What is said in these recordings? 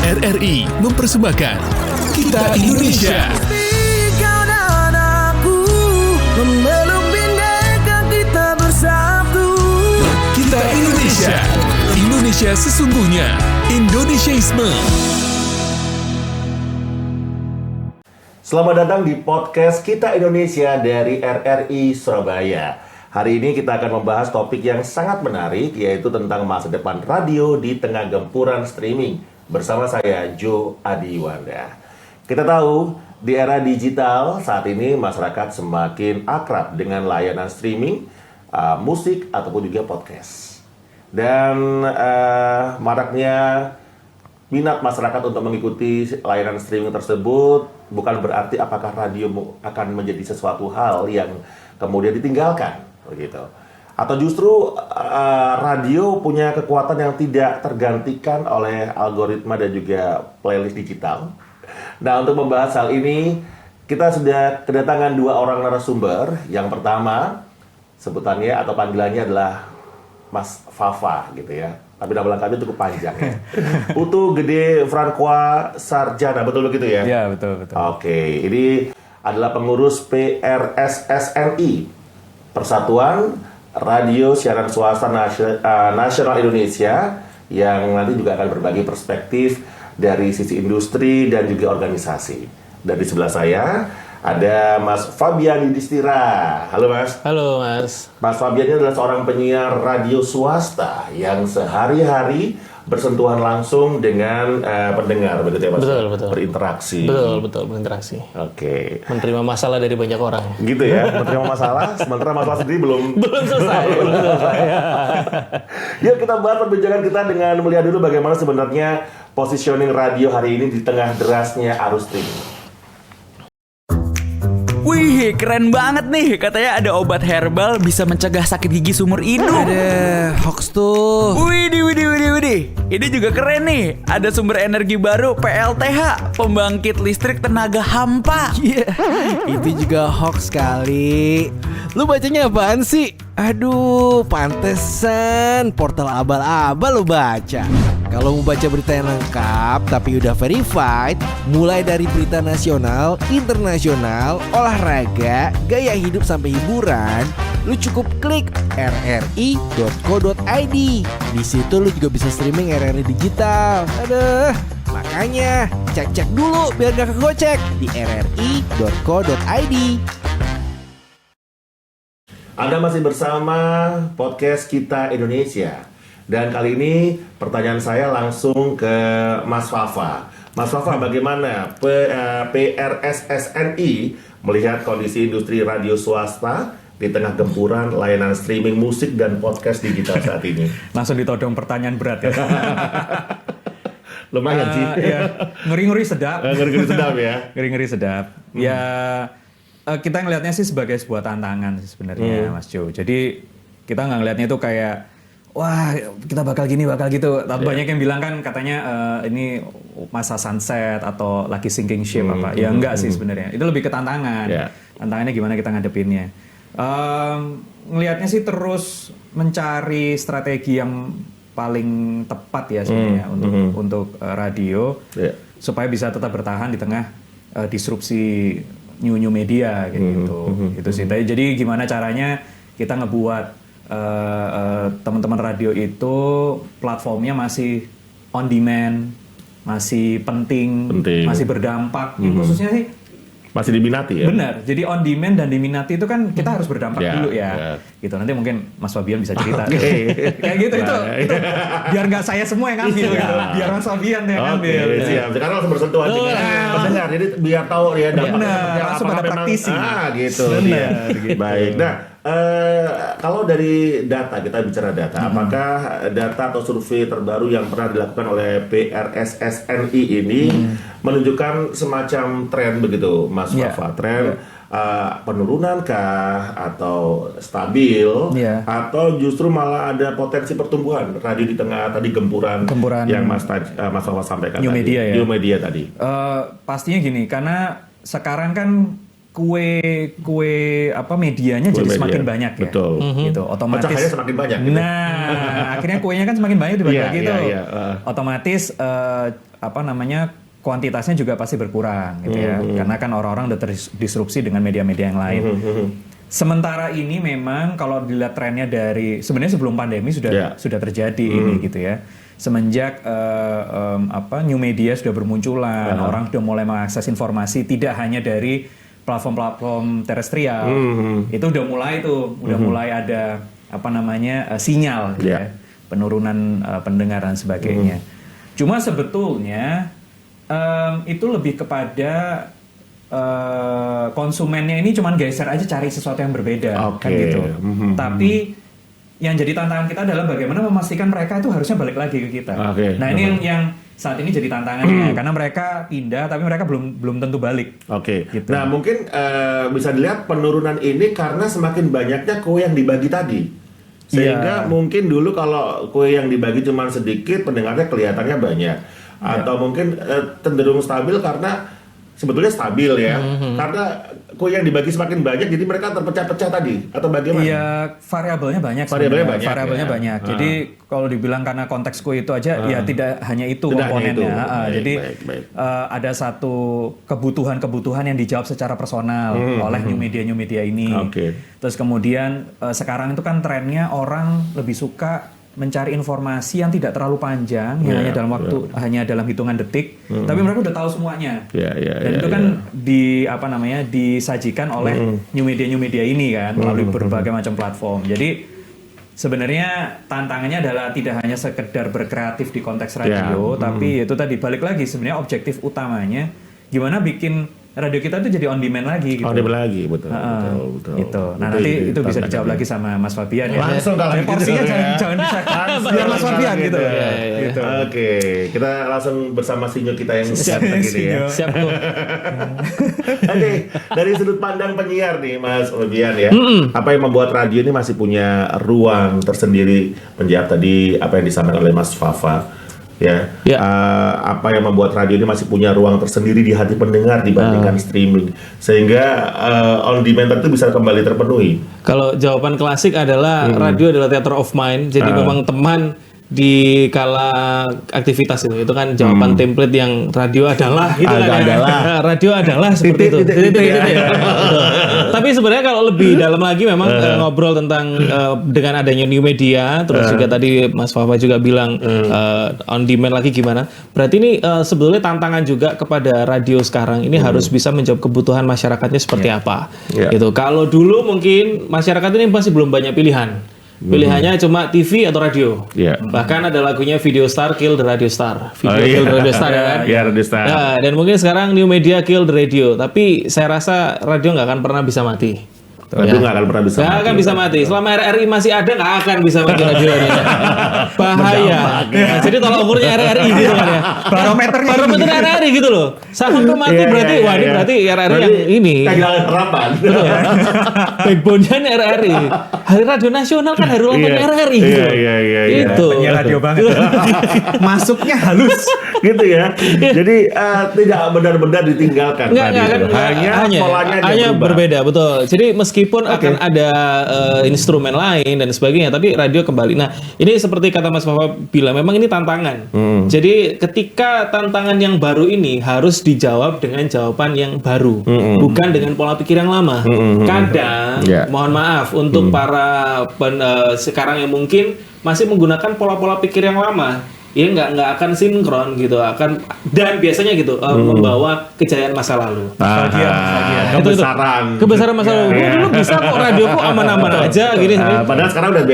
RRI mempersembahkan Kita Indonesia. Kau dan aku memeluk bineka kita bersatu. Kita Indonesia. Indonesia sesungguhnya. Indonesiaisme. Selamat datang di podcast Kita Indonesia dari RRI Surabaya. Hari ini kita akan membahas topik yang sangat menarik, yaitu tentang masa depan radio di tengah gempuran streaming. Bersama saya, Joe Adiwanda. Kita tahu, di era digital saat ini masyarakat semakin akrab dengan layanan streaming, musik, ataupun juga podcast. Dan maraknya minat masyarakat untuk mengikuti layanan streaming tersebut bukan berarti apakah radio akan menjadi sesuatu hal yang kemudian ditinggalkan, begitu. Atau justru radio punya kekuatan yang tidak tergantikan oleh algoritma dan juga playlist digital. Nah, untuk membahas hal ini, kita sudah kedatangan dua orang narasumber. Yang pertama, sebutannya atau panggilannya adalah Mas Fafa, gitu ya. Tapi nama lengkapnya cukup panjang ya. Putu Gede Franqua Sarjana, betul begitu ya? Iya, betul. Oke, ini adalah pengurus PRSSNI, Persatuan Radio Siaran Swasta Nasional Indonesia, yang nanti juga akan berbagi perspektif dari sisi industri dan juga organisasi. Dan di sebelah saya ada Mas Fabian Yudhistira. Halo Mas. Halo Mas. Mas Fabian ini adalah seorang penyiar radio swasta yang sehari-hari bersentuhan langsung dengan pendengar, begitu ya Mas? Betul. Berinteraksi. Betul, berinteraksi. Oke. Menerima masalah dari banyak orang. Gitu ya, menerima masalah, sementara masalah sendiri belum selesai. Yuk kita bahas perbincangan kita dengan melihat dulu bagaimana sebenarnya positioning radio hari ini di tengah derasnya arus streaming. Wih, keren banget nih. Katanya ada obat herbal bisa mencegah sakit gigi seumur hidup. Ada hoax tuh. Widih. Ini juga keren nih. Ada sumber energi baru PLTH, pembangkit listrik tenaga hampa. Iya, itu juga hoax kali. Lu bacanya apaan sih? Aduh, pantesan portal abal-abal lu baca. Kalau mau baca berita yang lengkap tapi udah verified, mulai dari berita nasional, internasional, olahraga, gaya hidup sampai hiburan, lu cukup klik rri.co.id. Di situ lu juga bisa streaming RRI digital. Aduh, makanya cek dulu biar gak kegocek di rri.co.id. Anda masih bersama podcast Kita Indonesia. Dan kali ini pertanyaan saya langsung ke Mas Fafa. Mas Fafa, bagaimana PRSSNI melihat kondisi industri radio swasta di tengah gempuran layanan streaming musik dan podcast digital saat ini? Langsung ditodong pertanyaan berat ya. Lumayan sih. Ya. Ngeri-ngeri sedap. Ngeri-ngeri sedap ya. Ngeri-ngeri sedap. Ya, kita ngelihatnya sih sebagai sebuah tantangan sih sebenarnya, Mas Jo. Jadi kita nggak ngelihatnya itu kayak wah, kita bakal gini, bakal gitu. Banyak yang bilang kan katanya ini masa sunset atau lagi sinking ship apa. Ya enggak sih sebenarnya. Itu lebih ke tantangan. Yeah. Tantangannya gimana kita ngadepinnya. Ngelihatnya sih terus mencari strategi yang paling tepat ya sebenarnya untuk radio supaya bisa tetap bertahan di tengah disrupsi new media gitu. Itu sih. Jadi gimana caranya kita ngebuat teman-teman radio itu platformnya masih on demand, masih penting. Masih berdampak. Khususnya sih masih diminati ya. Benar. Jadi on demand dan diminati itu kan kita harus berdampak dulu ya. Gitu. Nanti mungkin Mas Fabian bisa cerita. Kayak gitu itu biar nggak saya semua yang ngambil ya. Biar Mas Fabian yang ngambil. Siap. Sekarang langsung bersentuhan dengan pendengar. Jadi biar tahu ya dampaknya langsung pada praktisi. Gitu. Benar. Baik. Nah, kalau dari data, kita bicara data, apakah data atau survei terbaru yang pernah dilakukan oleh PRSSNI ini menunjukkan semacam tren begitu, Mas Fafa? Tren penurunan kah atau stabil atau justru malah ada potensi pertumbuhan radio di tengah tadi gempuran yang Mas Fafa sampaikan New tadi. Media ya. New media tadi. Pastinya gini, karena sekarang kan kue apa medianya jadi media. semakin banyak ya. Betul. Gitu. Otomatis Pecahannya semakin banyak. Gitu. Nah, akhirnya kuenya kan semakin banyak dibagi Iya, gitu. iya, Otomatis kuantitasnya juga pasti berkurang gitu ya. Karena kan orang-orang udah terdisrupsi dengan media-media yang lain. Sementara ini memang kalau dilihat trennya dari sebenarnya sebelum pandemi sudah terjadi ini gitu ya. Semenjak new media sudah bermunculan, orang sudah mulai mengakses informasi tidak hanya dari platform-platform terestrial. Itu udah mulai ada sinyal gitu ya. Penurunan pendengar dan sebagainya. Cuma sebetulnya itu lebih kepada konsumennya ini cuman geser aja cari sesuatu yang berbeda kan gitu. Tapi yang jadi tantangan kita adalah bagaimana memastikan mereka itu harusnya balik lagi ke kita. Nah ini yang saat ini jadi tantangannya karena mereka pindah tapi mereka belum tentu balik. Gitu. Nah mungkin bisa dilihat penurunan ini karena semakin banyaknya kue yang dibagi tadi. Sehingga mungkin dulu kalau kue yang dibagi cuma sedikit pendengarnya kelihatannya banyak. Atau mungkin cenderung stabil karena sebetulnya stabil ya. Karena kue yang dibagi semakin banyak jadi mereka terpecah-pecah tadi atau bagaimana? Iya, variabelnya banyak. Variabelnya banyak. Jadi kalau dibilang karena konteks kue itu aja ya tidak hanya itu komponennya. Jadi ada satu kebutuhan yang dijawab secara personal oleh new media ini. Terus kemudian sekarang itu kan trennya orang lebih suka mencari informasi yang tidak terlalu panjang, yang hanya dalam hitungan detik, tapi mereka udah tahu semuanya. Dan itu kan disajikan oleh new media ini kan melalui berbagai macam platform. Jadi sebenarnya tantangannya adalah tidak hanya sekedar berkreatif di konteks radio, tapi itu tadi balik lagi sebenarnya objektif utamanya gimana bikin radio kita tuh jadi on demand lagi gitu. On demand lagi, betul. Gitu. Nah, nanti itu bisa dijawab lagi sama Mas Fabian ya. Langsung kalau gitu. Porsinya jangan biar Mas Fabian gitu. Gitu. Oke, kita langsung bersama sinyo kita yang siap begini ya. Siap tuh. Oke, dari sudut pandang penyiar nih Mas Fabian ya. Apa yang membuat radio ini masih punya ruang tersendiri menjawab tadi apa yang disampaikan oleh Mas Fafa? Apa yang membuat radio ini masih punya ruang tersendiri di hati pendengar dibandingkan streaming sehingga on demand itu bisa kembali terpenuhi. Kalau jawaban klasik adalah radio adalah theater of mind, jadi memang teman di kala aktivitas itu kan jawaban template yang radio adalah gitu kan radio adalah seperti itu. Tapi sebenarnya kalau lebih dalam lagi memang ngobrol tentang dengan adanya new media, terus juga tadi Mas Fafa juga bilang on demand lagi gimana. Berarti ini sebetulnya tantangan juga kepada radio sekarang ini harus bisa menjawab kebutuhan masyarakatnya seperti apa. Gitu. Kalau dulu mungkin masyarakat ini masih belum banyak pilihan. Pilihannya cuma TV atau radio. Bahkan ada lagunya Video Star Kill the Radio Star. Kill the Radio Star kan? Radio Star. Nah, dan mungkin sekarang new media kill the radio. Tapi saya rasa radio nggak akan pernah bisa mati. Radio nggak akan pernah bisa mati. Nggak akan bisa mati. Selama RRI masih ada nggak akan bisa mati radio ini. Bahaya. Nah, jadi tolak ukurnya RRI gitu kan ya. Barometernya RRI gitu loh. Satu tuh mati berarti wah ini berarti RRI yang ini. Kehilangan harapan. Backbone-nya ini RRI. Hari Radio Nasional kan hari ulang tahun RRI gitu. Itu. Penyiar radio banget. Masuknya halus. Gitu ya. Jadi tidak benar-benar ditinggalkan. Hanya berbeda, betul. Jadi meskipun akan ada instrumen lain dan sebagainya, tapi radio kembali. Nah, ini seperti kata Mas Fafa bilang, memang ini tantangan. Jadi ketika tantangan yang baru ini harus dijawab dengan jawaban yang baru, bukan dengan pola pikir yang lama. Kadang, mohon maaf untuk para sekarang yang mungkin masih menggunakan pola-pola pikir yang lama. Ya nggak akan sinkron gitu, dan biasanya gitu membawa kejayaan masa lalu. Kebesaran masa lalu. Dulu bisa kok radioku aman-aman aja gini. Padahal sekarang udah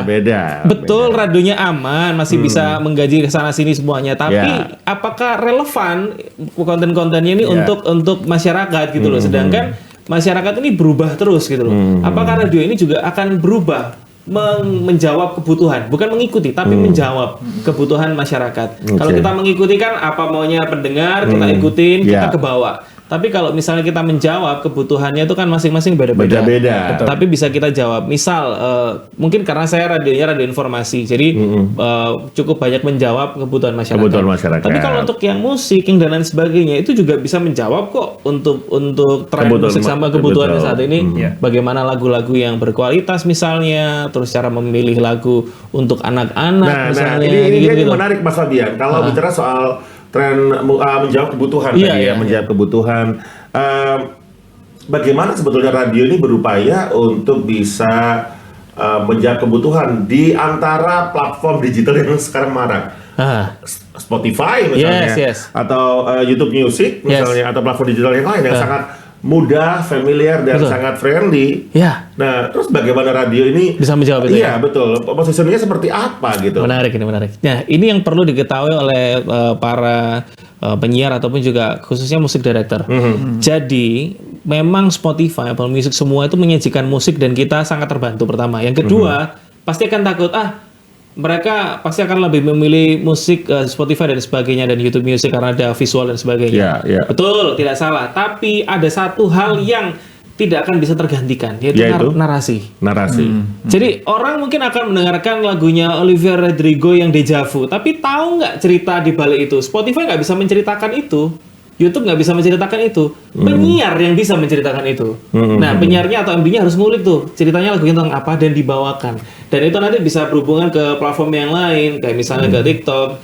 beda. Betul, radionya aman, masih bisa menggaji kesana sini semuanya. Tapi apakah relevan konten-kontennya ini untuk masyarakat gitu loh? Sedangkan masyarakat ini berubah terus gitu loh. Apakah radio ini juga akan berubah? Menjawab kebutuhan, bukan mengikuti tapi menjawab kebutuhan masyarakat. Kalau kita mengikuti kan apa maunya pendengar, kita ikutin, kita ke bawah. Tapi kalau misalnya kita menjawab kebutuhannya itu kan masing-masing beda-beda. Beda-beda. Betul. Tapi bisa kita jawab. Misal mungkin karena saya radionya radio informasi, jadi cukup banyak menjawab kebutuhan masyarakat. Kebutuhan masyarakat. Tapi kalau untuk yang musik, yang dan lain sebagainya itu juga bisa menjawab kok untuk tren musik sama kebutuhannya saat ini. Bagaimana lagu-lagu yang berkualitas misalnya, terus cara memilih lagu untuk anak-anak misalnya. Ini menarik Mas Fabian. Kalau bicara soal tren menjawab kebutuhan menjawab kebutuhan. Bagaimana sebetulnya radio ini berupaya untuk bisa menjawab kebutuhan di antara platform digital yang sekarang marak? Spotify misalnya, atau YouTube Music misalnya, atau platform digital yang lain yang sangat mudah, familiar dan sangat friendly. Nah, terus bagaimana radio ini bisa menjawab itu? Iya, betul. Posisinya seperti apa gitu? Menarik. Nah, ini yang perlu diketahui oleh para penyiar ataupun juga khususnya musik director. Jadi, memang Spotify, Apple Music semua itu menyajikan musik dan kita sangat terbantu pertama. Yang kedua, pasti akan takut mereka pasti akan lebih memilih musik Spotify dan sebagainya dan YouTube Music karena ada visual dan sebagainya. Betul, tidak salah. Tapi ada satu hal yang tidak akan bisa tergantikan, yaitu narasi. Jadi orang mungkin akan mendengarkan lagunya Olivia Rodrigo yang Deja Vu, tapi tahu nggak cerita di balik itu? Spotify nggak bisa menceritakan itu. YouTube nggak bisa menceritakan itu, penyiar yang bisa menceritakan itu. Nah, penyiarnya atau MD-nya harus ngulik tuh ceritanya lagunya tentang apa dan dibawakan. Dan itu nanti bisa berhubungan ke platform yang lain, kayak misalnya ke TikTok,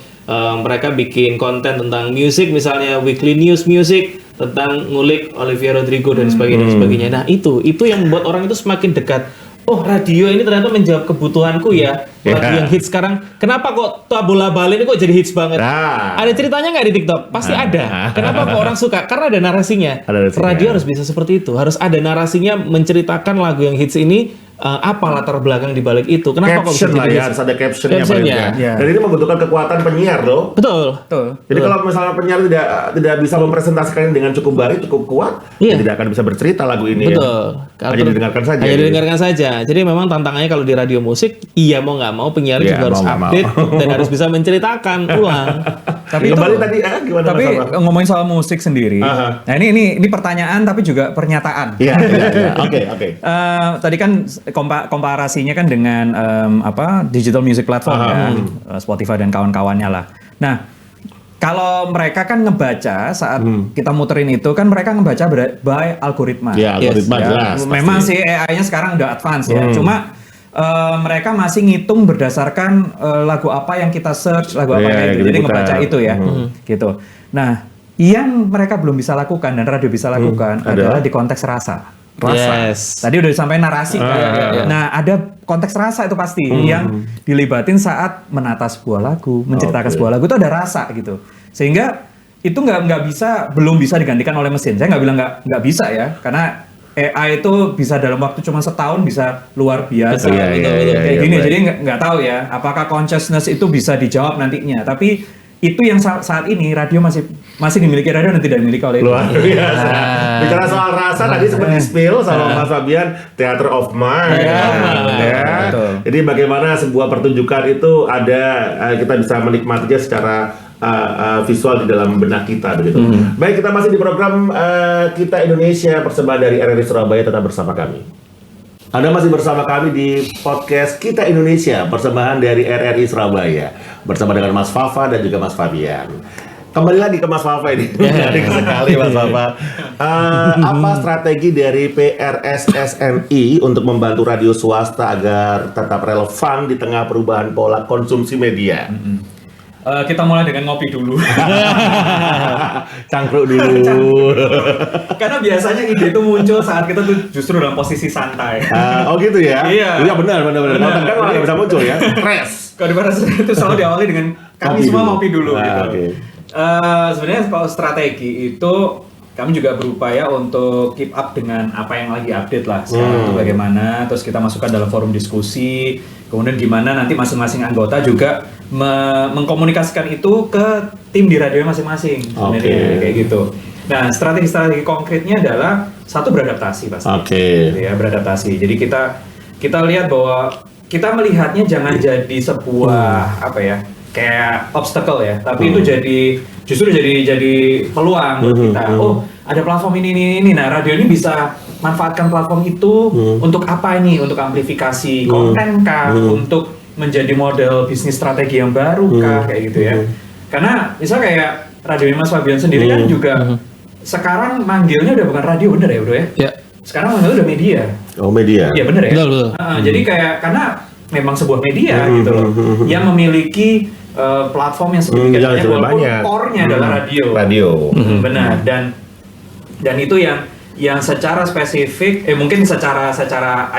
mereka bikin konten tentang musik, misalnya weekly news music tentang ngulik Olivia Rodrigo dan sebagainya. Nah, itu yang membuat orang itu semakin dekat. Oh, radio ini ternyata menjawab kebutuhanku ya. Lagu yang hits sekarang. Kenapa kok Bola Bali ini kok jadi hits banget? Ada ceritanya nggak di TikTok? Pasti ada. Kenapa kok orang suka? Karena ada narasinya. Radio harus bisa seperti itu. Harus ada narasinya menceritakan lagu yang hits ini. Apa latar belakang di balik itu? Kenapa caption kok bisa ya, harus ada captionnya. Dan ini membutuhkan kekuatan penyiar loh. Betul. Jadi kalau misalnya penyiar tidak bisa mempresentasikan dengan cukup baik, cukup kuat, dia tidak akan bisa bercerita lagu ini. Betul. Hanya didengarkan saja. Didengarkan saja. Jadi memang tantangannya kalau di radio musik, mau nggak mau penyiar juga harus update dan harus bisa menceritakan ulang. Tapi kembali tadi gimana? Tapi ngomongin soal musik sendiri. Nah ini pertanyaan tapi juga pernyataan. Oke. Tadi kan komparasinya kan dengan digital music platform Spotify dan kawan-kawannya lah. Nah, kalau mereka kan ngebaca saat kita muterin itu kan mereka ngebaca by algoritma. Algoritma jelas. Memang sih AI-nya sekarang udah advance ya. Cuma mereka masih ngitung berdasarkan lagu apa yang kita search, lagu apa gitu. Jadi ngebaca itu ya. Gitu. Nah, yang mereka belum bisa lakukan dan radio bisa lakukan adalah di konteks rasa. Tadi udah disampaikan narasi kan. Nah, ada konteks rasa itu pasti yang dilibatin saat menata sebuah lagu, menceritakan sebuah lagu itu ada rasa gitu. Sehingga itu belum bisa digantikan oleh mesin. Saya nggak bilang nggak bisa ya, karena AI itu bisa dalam waktu cuma setahun bisa luar biasa. Kayak gini. Jadi nggak tahu ya, apakah consciousness itu bisa dijawab nantinya. Tapi itu yang saat ini radio masih dimiliki radio dan tidak dimiliki oleh luar biasa. Bicara soal rasa tadi seperti spill sama Mas Fabian, Theater of Mind. Jadi bagaimana sebuah pertunjukan itu kita bisa menikmatinya secara visual di dalam benak kita begitu. Baik, kita masih di program Kita Indonesia persembahan dari RRI Surabaya, tetap bersama kami. Anda masih bersama kami di podcast Kita Indonesia, persembahan dari RRI Surabaya, bersama dengan Mas Fafa dan juga Mas Fabian. Kembali lagi ke Mas Fafa ini, menarik sekali Mas Fafa. Apa strategi dari PRSSNI untuk membantu radio swasta agar tetap relevan di tengah perubahan pola konsumsi media? Kita mulai dengan ngopi dulu. Cangkruk dulu. Karena biasanya ide itu muncul saat kita tuh justru dalam posisi santai. Oh gitu ya? Iya. Iya benar. Kalau tegang malah nggak bisa muncul ya. Stres. Kalau di barat itu selalu diawali dengan kami semua ngopi dulu. Gitu. Sebenarnya kalau strategi itu kami juga berupaya untuk keep up dengan apa yang lagi update lah sekarang itu bagaimana, terus kita masukkan dalam forum diskusi, kemudian gimana nanti masing-masing anggota juga mengkomunikasikan itu ke tim di radio masing-masing sebenarnya kayak gitu. Nah, strategi konkretnya adalah satu beradaptasi pasti. Gitu ya, beradaptasi. Jadi kita lihat bahwa kita melihatnya jangan jadi sebuah kayak obstacle ya, tapi itu justru jadi peluang buat kita. Oh, ada platform ini. Nah, radio ini bisa manfaatkan platform itu untuk apa ini? Untuk amplifikasi konten kah? Untuk menjadi model bisnis strategi yang baru kah? Kayak gitu ya. Karena misal kayak radio Mas Fabian sendiri kan juga sekarang manggilnya udah bukan radio, bener ya bro ya? Ya. Sekarang manggilnya udah media. Oh, media. Iya bener ya? Betul. Jadi kayak karena memang sebuah media gitu loh yang memiliki platform yang sedemikian yang banyak, walaupun banyak. core-nya adalah radio. Benar, dan itu yang secara spesifik mungkin secara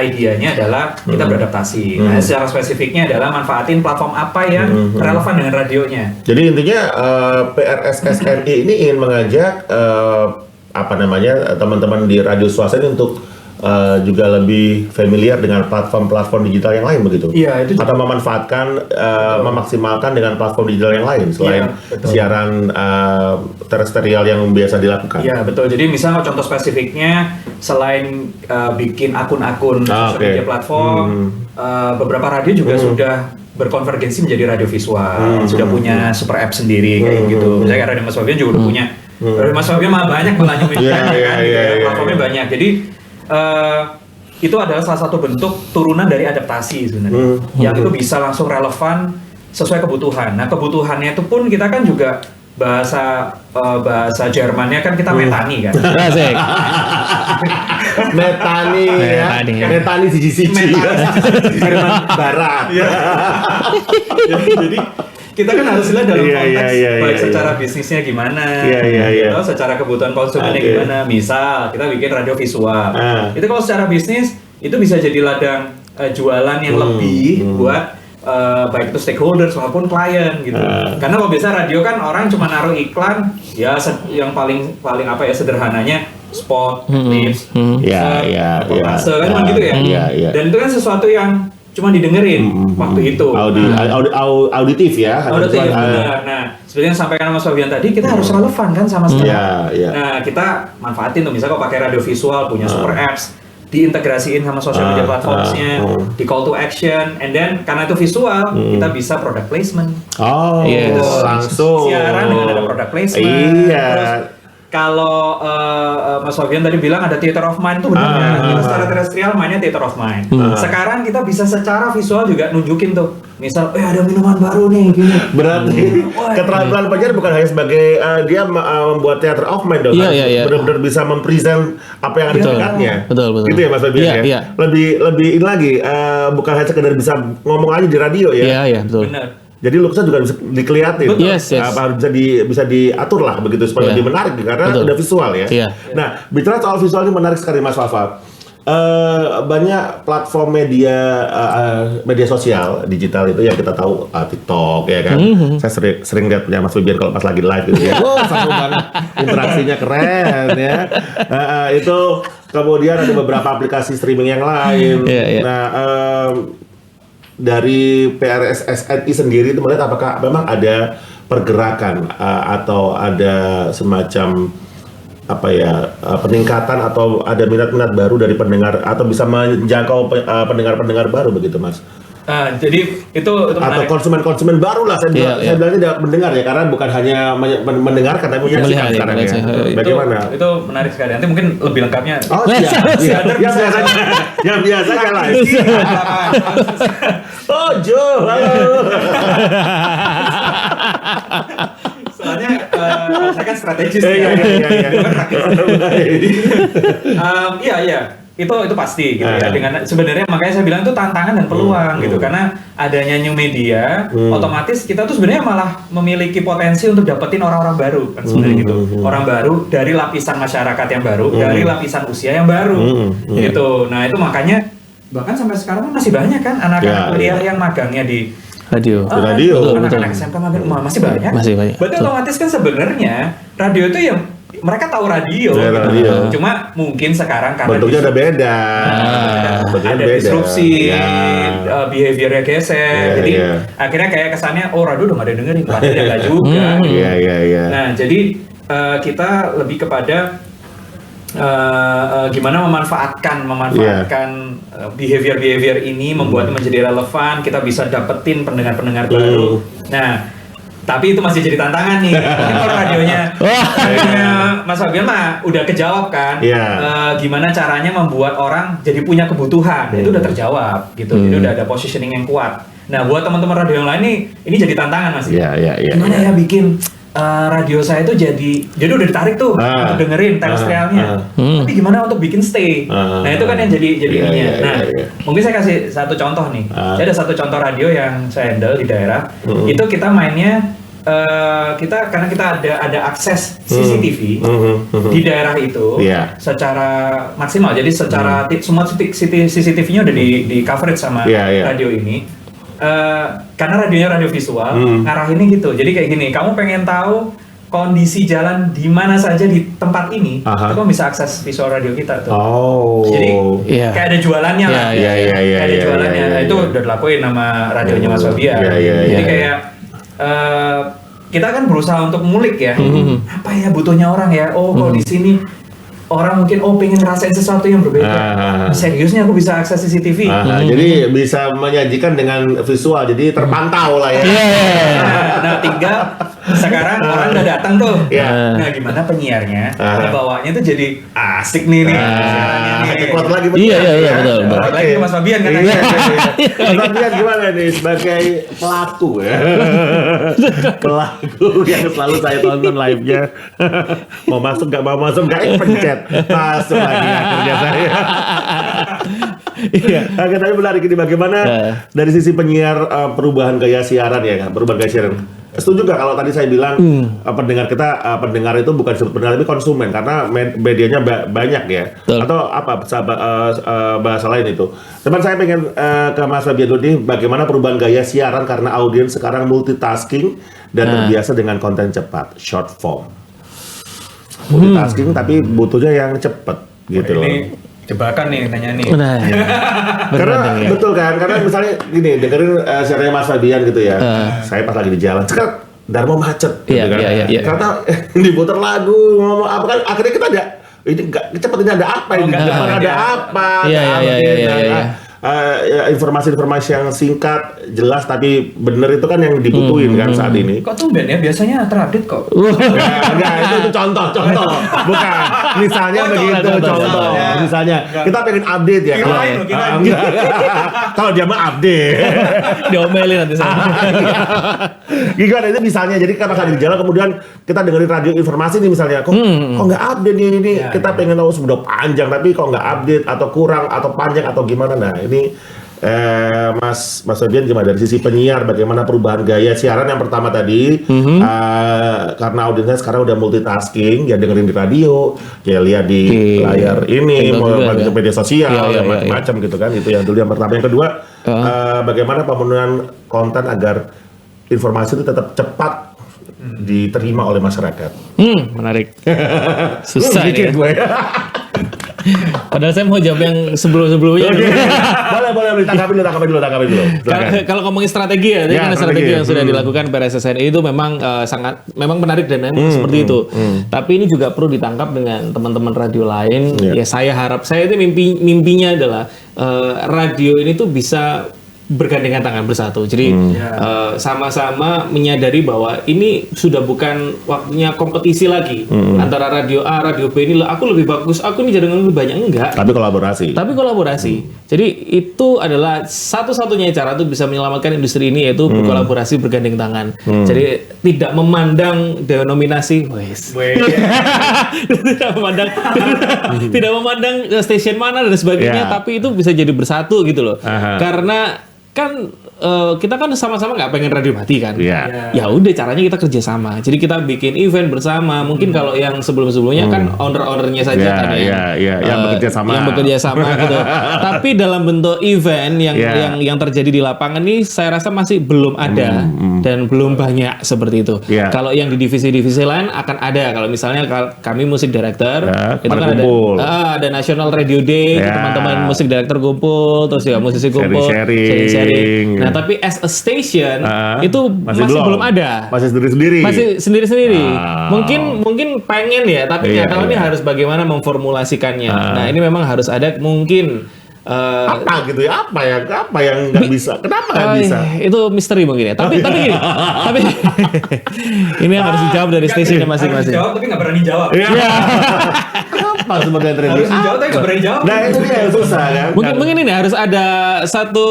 idenya adalah kita beradaptasi. Nah, secara spesifiknya adalah manfaatin platform apa yang relevan dengan radionya. Jadi intinya PRSSNI ini ingin mengajak teman-teman di radio swasta ini untuk juga lebih familiar dengan platform-platform digital yang lain begitu? Iya, itu juga. Atau memanfaatkan, memaksimalkan dengan platform digital yang lain selain siaran terestrial yang biasa dilakukan? Iya, betul. Jadi misalnya contoh spesifiknya, selain bikin akun-akun social media platform, beberapa radio juga sudah berkonvergensi menjadi radio visual, sudah punya super app sendiri kayak gitu. Misalnya Radio Mas Fabian juga udah punya. Radio Mas Fabian malah banyak platformnya banyak. Jadi itu adalah salah satu bentuk turunan dari adaptasi sebenarnya, yang itu bisa langsung relevan sesuai kebutuhan. Nah, kebutuhannya itu pun kita kan juga bahasa Jermannya kan kita metani kan. Asik. Metani ya. Metani siji-siji. Jerman Barat. Jadi kita kan harus lihat dalam konteks baik secara bisnisnya gimana, atau secara kebutuhan konsumennya gimana. Misal kita bikin radio visual, itu kalau secara bisnis itu bisa jadi ladang jualan yang lebih buat baik itu stakeholders maupun klien gitu. Karena kalau biasa radio kan orang cuma naruh iklan, ya yang paling sederhananya spot, clips, reportase kan cuma gitu ya. Dan itu kan sesuatu yang cuma didengerin waktu itu. Auditif ya. Auditif, benar. Nah, seperti yang sampaikan Mas Fabian tadi, kita harus relevan kan sama sekarang. Nah, kita manfaatin tuh, misalnya kalau pakai radio visual, punya super apps, diintegrasiin sama social media platformsnya, di call to action, and then karena itu visual, kita bisa product placement. Langsung. Siaran dengan ada product placement. Terus, kalau Mas Fabian tadi bilang ada theater of mind itu benar. Kita secara terestrial mainnya theater of mind. Sekarang kita bisa secara visual juga nunjukin tuh. Misal, ada minuman baru nih gini. Berarti keterampilan penyiar bukan hanya sebagai dia membuat theater of mind dong. Benar-benar bisa mempresent apa yang ada di dekatnya. Betul. Gitu ya Mas Fabian ya. Lebih ini lagi bukan hanya sekedar bisa ngomong aja di radio ya. Iya, betul. Benar. Jadi looknya juga bisa dikelihatin, harus bisa diatur lah begitu supaya lebih menarik karena udah visual ya. Nah, bicara soal visual ini menarik sekali Mas Fafa. Banyak platform media sosial digital itu yang kita tahu TikTok ya kan. Saya sering lihat punya Mas Fabian kalau pas lagi live gitu ya. Seru banget, interaksinya keren ya. Itu kemudian ada beberapa aplikasi streaming yang lain. Nah, dari PRSSNI sendiri itu melihat apakah memang ada pergerakan atau ada semacam peningkatan atau ada minat-minat baru dari pendengar atau bisa menjangkau pendengar-pendengar baru begitu Mas? Jadi itu atau konsumen baru lah saya bilangnya tidak mendengar ya karena bukan hanya mendengarkan tapi menyaksikan sekarang ya. Bagaimana? Itu menarik sekali. Nanti mungkin lebih lengkapnya. Yang biasanya lah. Jo, halo. Soalnya saya kan strategis. Iya. Itu pasti gitu ya. Dengan sebenarnya makanya saya bilang itu tantangan dan peluang gitu karena adanya new media otomatis kita tuh sebenarnya malah memiliki potensi untuk dapetin orang-orang baru kan sebenarnya gitu. Orang baru dari lapisan masyarakat yang baru, dari lapisan usia yang baru gitu. Nah, itu makanya bahkan sampai sekarang masih banyak kan anak-anak kuliah yang magangnya di radio. Anak-anak SMK magang masih banyak. Berarti otomatis kan sebenarnya radio itu yang mereka tahu radio, cuma mungkin sekarang karena bentuknya udah beda, ada disrupsi, behaviornya geser, jadi akhirnya kayak kesannya radio udah nggak ada dengerin, padahal nggak juga. Nah, jadi kita lebih kepada gimana memanfaatkan behavior ini, membuat menjadi relevan, kita bisa dapetin pendengar-pendengar baru. Nah, Tapi itu masih jadi tantangan nih. Mungkin kalau radionya Mas Fabian mah udah kejawab kan. Gimana caranya membuat orang jadi punya kebutuhan. Itu udah terjawab gitu. Jadi udah ada positioning yang kuat. Nah, buat teman-teman radio yang lain nih, ini jadi tantangan Mas. Gimana ya bikin radio saya itu jadi udah ditarik tuh untuk dengerin terestrialnya. Tapi gimana untuk bikin stay? Nah, itu kan yang jadi ininya. Nah, mungkin saya kasih satu contoh nih. Saya ada satu contoh radio yang saya handle di daerah. Itu kita mainnya karena kita ada akses CCTV di daerah itu secara maksimal. Jadi secara semua CCTV-nya udah di coverage sama radio ini. Karena radionya radio visual, ngarahinnya gitu. Jadi kayak gini, kamu pengen tahu kondisi jalan di mana saja di tempat ini, itu kamu bisa akses visual radio kita tuh. Jadi kayak ada jualannya lah. Kayak ada jualannya. Itu udah dilakuin sama radionya Mas Fabian. Jadi kayak kita kan berusaha untuk ngulik ya. Apa ya butuhnya orang ya? Oh, kalau di sini orang mungkin pengen ngerasain sesuatu yang berbeda. Seriusnya aku bisa akses CCTV. Jadi bisa menyajikan dengan visual, jadi terpantau lah ya. Nah, tinggal sekarang orang udah datang tuh. Nah, gimana penyiarnya? Bawanya tuh jadi asik nih. Kuat lagi Iya, betul. Kuat lagi Mas Fabian katanya. Mas Fabian gimana nih sebagai pelaku ya? Pelaku yang selalu saya tonton live-nya. Mau masuk nggak pencet. Masuk lagi akhirnya saya. Oke, tapi menarik ini bagaimana dari sisi penyiar perubahan gaya siaran ya, perubahan gaya siaran. Setuju nggak kalau tadi saya bilang pendengar itu bukan pendengar tapi konsumen karena medianya banyak ya. Atau apa bahasa lain itu. Teman saya pengen ke Mas Fabian dulu nih, bagaimana perubahan gaya siaran karena audiens sekarang multitasking dan terbiasa dengan konten cepat, short form. Multitasking tapi butuhnya yang cepet gitu loh. Ini jebakan nih nanya nih. Karena betul kan, karena misalnya gini dengerin siarannya Mas Fabian gitu ya. Saya pas lagi di jalan, cekat Darmo macet gitu kan. Karena diputar lagu ngomong apa kan akhirnya kita ada ini enggak cepet ini ada apa ini ada apa. Informasi-informasi yang singkat, jelas tapi bener itu kan yang dibutuhin kan saat ini. Kok tumben ya? Biasanya terupdate kok. Enggak, itu contoh. Bukan. Misalnya begitu contoh. Misalnya kita pengen update ya. Kalau dia mah update. Diomelin nanti sama. Gimana itu misalnya, jadi kan pas lagi di jalan kemudian kita dengerin radio informasi nih misalnya, kok nggak update nih ini, kita pengen tahu sudah panjang tapi kok nggak update atau kurang atau panjang atau gimana. Nah ini Mas Fabian gimana dari sisi penyiar, bagaimana perubahan gaya siaran yang pertama tadi karena audiensnya sekarang udah multitasking ya, dengerin di radio ya, lihat di layar ini mau ke media sosial macam-macam gitu kan. Itu yang dulu yang pertama. Yang kedua bagaimana pemenuhan konten agar informasi itu tetap cepat diterima oleh masyarakat. Menarik. Susah ya. Padahal saya mau jawab yang sebelum-sebelumnya. Boleh ditangkapin dulu. Kalau ngomongin strategi ya, kan strategi yang sudah dilakukan PRSSNI itu memang memang menarik dan memang seperti itu. Tapi ini juga perlu ditangkap dengan teman-teman radio lain. Ya saya harap, saya itu mimpinya adalah radio ini tuh bisa bergandengan tangan bersatu. Jadi sama-sama menyadari bahwa ini sudah bukan waktunya kompetisi lagi antara radio A, radio B ini aku lebih bagus, aku ini jaringan lebih banyak, enggak. Tapi kolaborasi. Jadi itu adalah satu-satunya cara untuk bisa menyelamatkan industri ini, yaitu berkolaborasi, bergandeng tangan. Jadi tidak memandang denominasi, tidak memandang stasiun mana dan sebagainya, tapi itu bisa jadi bersatu gitu loh. Karena kan kita kan sama-sama nggak pengen radio mati kan. Ya udah, caranya kita kerjasama. Jadi kita bikin event bersama. Mungkin kalau yang sebelum-sebelumnya kan owner-ownernya saja kan yang bekerja sama gitu. Tapi dalam bentuk event yang terjadi di lapangan ini saya rasa masih belum ada dan belum banyak seperti itu. Kalau yang di divisi-divisi lain akan ada. Kalau misalnya kami musik director itu kan ada National Radio Day, teman-teman musik director kumpul, terus juga musisi kumpul, sharing. Nah, tapi as a station itu masih belum ada. Masih sendiri-sendiri. Mungkin pengen ya, tapi nggak tahu ini harus bagaimana memformulasikannya. Nah, ini memang harus ada mungkin Apa gitu ya? Apa yang nggak bisa? Kenapa nggak bisa? Itu misteri mungkin ya. Tapi gini, tapi ini yang harus dijawab dari stasiunnya masing-masing. Harus dijawab tapi nggak berani jawab. Apa sebagai trainer? Harus dijawab tapi nggak berani jawab. Nah itu dia yang susah kan. Mungkin ini harus ada satu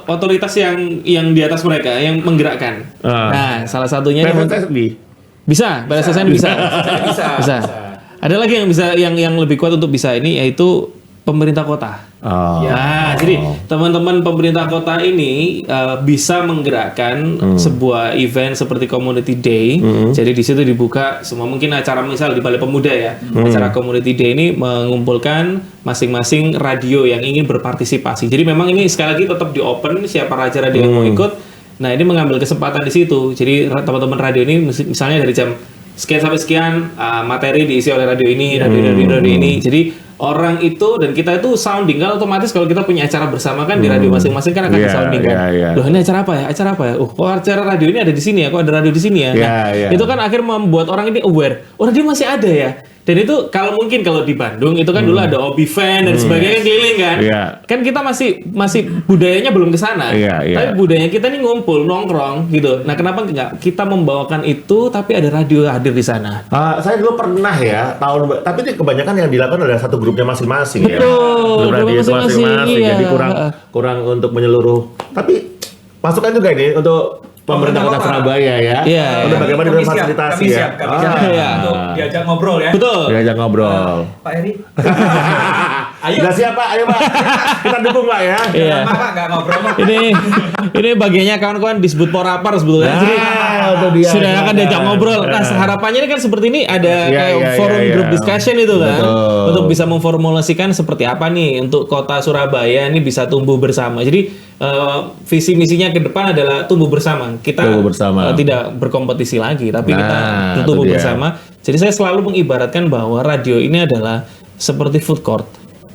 otoritas yang di atas mereka yang menggerakkan. Nah, salah satunya bisa, pada SSN bisa. Bisa. Ada lagi yang bisa yang lebih kuat untuk bisa ini yaitu pemerintah kota. Nah, jadi teman-teman pemerintah kota ini bisa menggerakkan sebuah event seperti Community Day. Jadi di situ dibuka semua mungkin acara misal di Balai Pemuda ya. Acara Community Day ini mengumpulkan masing-masing radio yang ingin berpartisipasi. Jadi memang ini sekali lagi tetap di open siapa raja radio yang mau ikut. Nah, ini mengambil kesempatan di situ. Jadi teman-teman radio ini misalnya dari jam sekian sampai sekian materi diisi oleh radio ini, radio ini. Jadi orang itu dan kita itu sounding kan otomatis kalau kita punya acara bersama kan di radio masing-masing kan akan di sounding kan. Loh ini acara apa ya? Acara apa ya? Acara radio ini ada di sini ya. Kok ada radio di sini ya? Nah, itu kan akhirnya membuat orang ini aware. Oh, radio masih ada ya. Dan itu kalau di Bandung itu kan dulu ada Obi Fan dan sebagainya keliling kan. Kan kita masih budayanya belum ke sana. Tapi budaya kita nih ngumpul, nongkrong gitu. Nah, kenapa enggak kita membawakan itu tapi ada radio hadir di sana? Saya dulu pernah ya tapi ini kebanyakan yang dilakukan adalah satu grupnya masing-masing ya. Betul, Radio masing-masing, iya. Jadi kurang untuk menyeluruh. Tapi masukan juga ini untuk pemerintah kota Surabaya ya. Untuk bagaimana dengan fasilitasi ya. Kami siap untuk diajak ngobrol ya. Betul. Diajak ngobrol. Pak Eri. Ayo. Udah siap Pak, ayo Pak. Kita dukung Pak ya. Lama Pak nggak ngobrol. Ini bagiannya kawan-kawan disebut porapar sebetulnya. Jadi sudah akan diajak ngobrol. Nah, harapannya ini kan seperti ini ada kayak forum group discussion itu kan. Untuk bisa memformulasikan seperti apa nih untuk kota Surabaya ini bisa tumbuh bersama. Jadi visi misinya ke depan adalah tumbuh bersama. Kita tidak berkompetisi lagi, tapi kita tumbuh bersama. Jadi saya selalu mengibaratkan bahwa radio ini adalah seperti food court.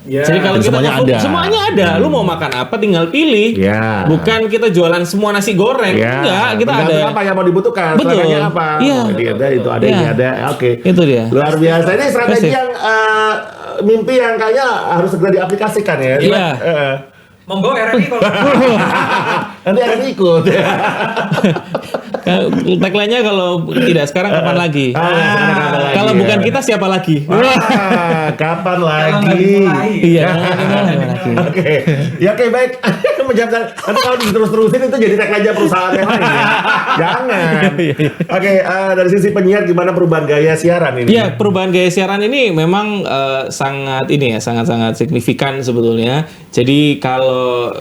Jadi kalau kita semuanya ada. Lu mau makan apa tinggal pilih. Bukan kita jualan semua nasi goreng. Enggak, kita ada apa yang mau dibutuhkan. Betul. Apa. Jadi ada itu ada ini ada. Oke. Itu dia. Luar biasa. Ini strategi yang mimpi yang kayaknya harus segera diaplikasikan ya. Iya. Monggo RRI kalau nanti akan ikut. Tagline-nya kalau tidak sekarang kapan lagi? Kalau bukan kita siapa lagi? Kapan lagi? Iya. Oke baik. Menjawab nanti kalau terus-terusin itu jadi tagline perusahaan yang lain ya. Jangan. Oke, dari sisi penyiar gimana perubahan gaya siaran ini? Iya, perubahan gaya siaran ini memang sangat signifikan sebetulnya. Jadi kalau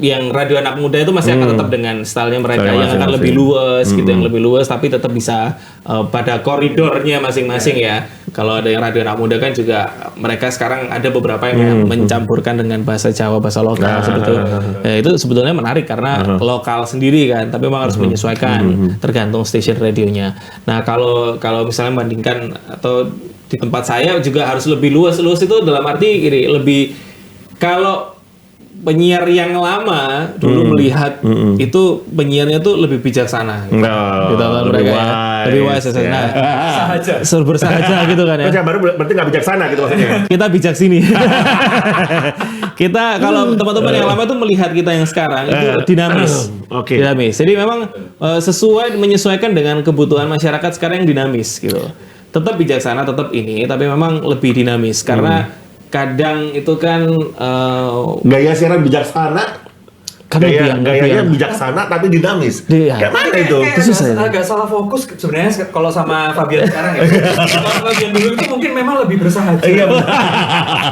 yang radio anak muda itu masih akan tetap dengan stylenya mereka yang akan lebih luas gitu, yang lebih luas tapi tetap bisa pada koridornya masing-masing ya. Kalau ada yang radio anak muda kan juga mereka sekarang ada beberapa yang mencampurkan dengan bahasa Jawa, bahasa lokal sebetulnya. Itu sebetulnya menarik karena lokal sendiri kan, tapi memang harus menyesuaikan tergantung stasiun radionya. Nah, kalau misalnya bandingkan atau di tempat saya juga harus lebih luas itu dalam arti gini, lebih kalau penyiar yang lama dulu melihat itu penyiarnya tuh lebih bijaksana gitu. Mereka lebih wise nah, bersahaja gitu kan ya. Baru berarti nggak bijaksana gitu maksudnya. Kita bijak sini. Kita kalau teman-teman yang lama tuh melihat kita yang sekarang itu dinamis. Dinamis. Jadi memang menyesuaikan dengan kebutuhan masyarakat sekarang yang dinamis gitu. Tetap bijaksana, tetap ini, tapi memang lebih dinamis karena kadang itu kan gaya siaran bijaksana, gayanya bijaksana tapi dinamis. Kayak mana itu? Agak salah fokus sebenarnya kalau sama Fabian sekarang ya. Kalau Fabian dulu itu mungkin memang lebih bersahaja. Iya.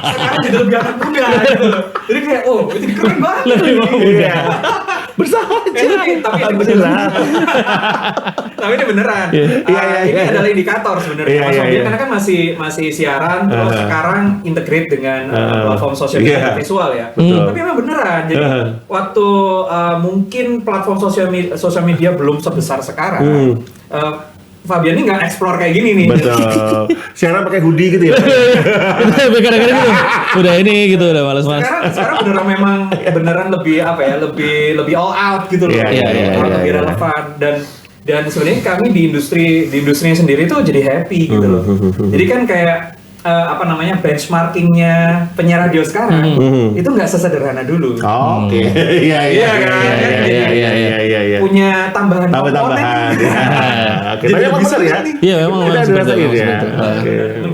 Sekarang jadi lebih anak muda gitu. Jadi kayak itu keren banget. Iya. Bersahaja. Tapi ini beneran. Ini adalah indikator sebenarnya. Mas Fabian karena kan masih siaran terus sekarang integrate dengan platform sosial media visual ya. Tapi memang beneran. Jadi waktu mungkin platform sosial media belum sebesar sekarang. Fabian ini nggak explore kayak gini nih. Betul. Siaran pakai hoodie gitu ya. Kadang-kadang gitu. Udah ini gitu udah malas-malas. Sekarang beneran lebih lebih all out gitu loh. Lebih relevan dan sebenarnya kami di industri sendiri tuh jadi happy gitu loh. Jadi kan kayak benchmarkingnya penyiar radio sekarang itu nggak sesederhana dulu. Oke. Iya. Punya tambahan komponen. Oke, tapi emang benar ya? Iya, memang Ada seperti rasa itu, gitu ya. seperti itu. Oke.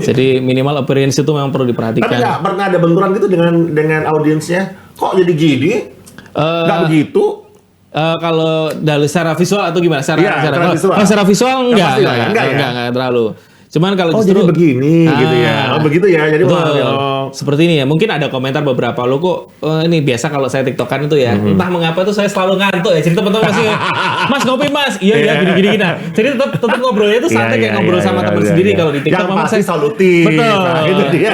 Jadi minimal appearance itu memang perlu Tapi diperhatikan. nggak pernah ada benturan gitu dengan audiensnya? Kok jadi gini? Nggak begitu? Kalau dari secara visual atau gimana? Iya, secara visual. Kalau secara visual Nggak pasti lah ya? Nggak ya? enggak terlalu. Cuman kalau Oh, justru jadi begini gitu ya. Oh, begitu ya. Jadi betul. oh. Seperti ini ya. Mungkin ada komentar beberapa lo kok ini biasa kalau saya TikTokan itu ya. Entah mengapa tuh saya selalu ngantuk ya. Jadi teman-teman masih Mas ngopi Mas. Iya gini. Nah, jadi tetap ngobrolnya itu santai kayak ngobrol sama teman sendiri kalau di TikTok yang memang pasti saya solutif. Betul. Nah, itu dia.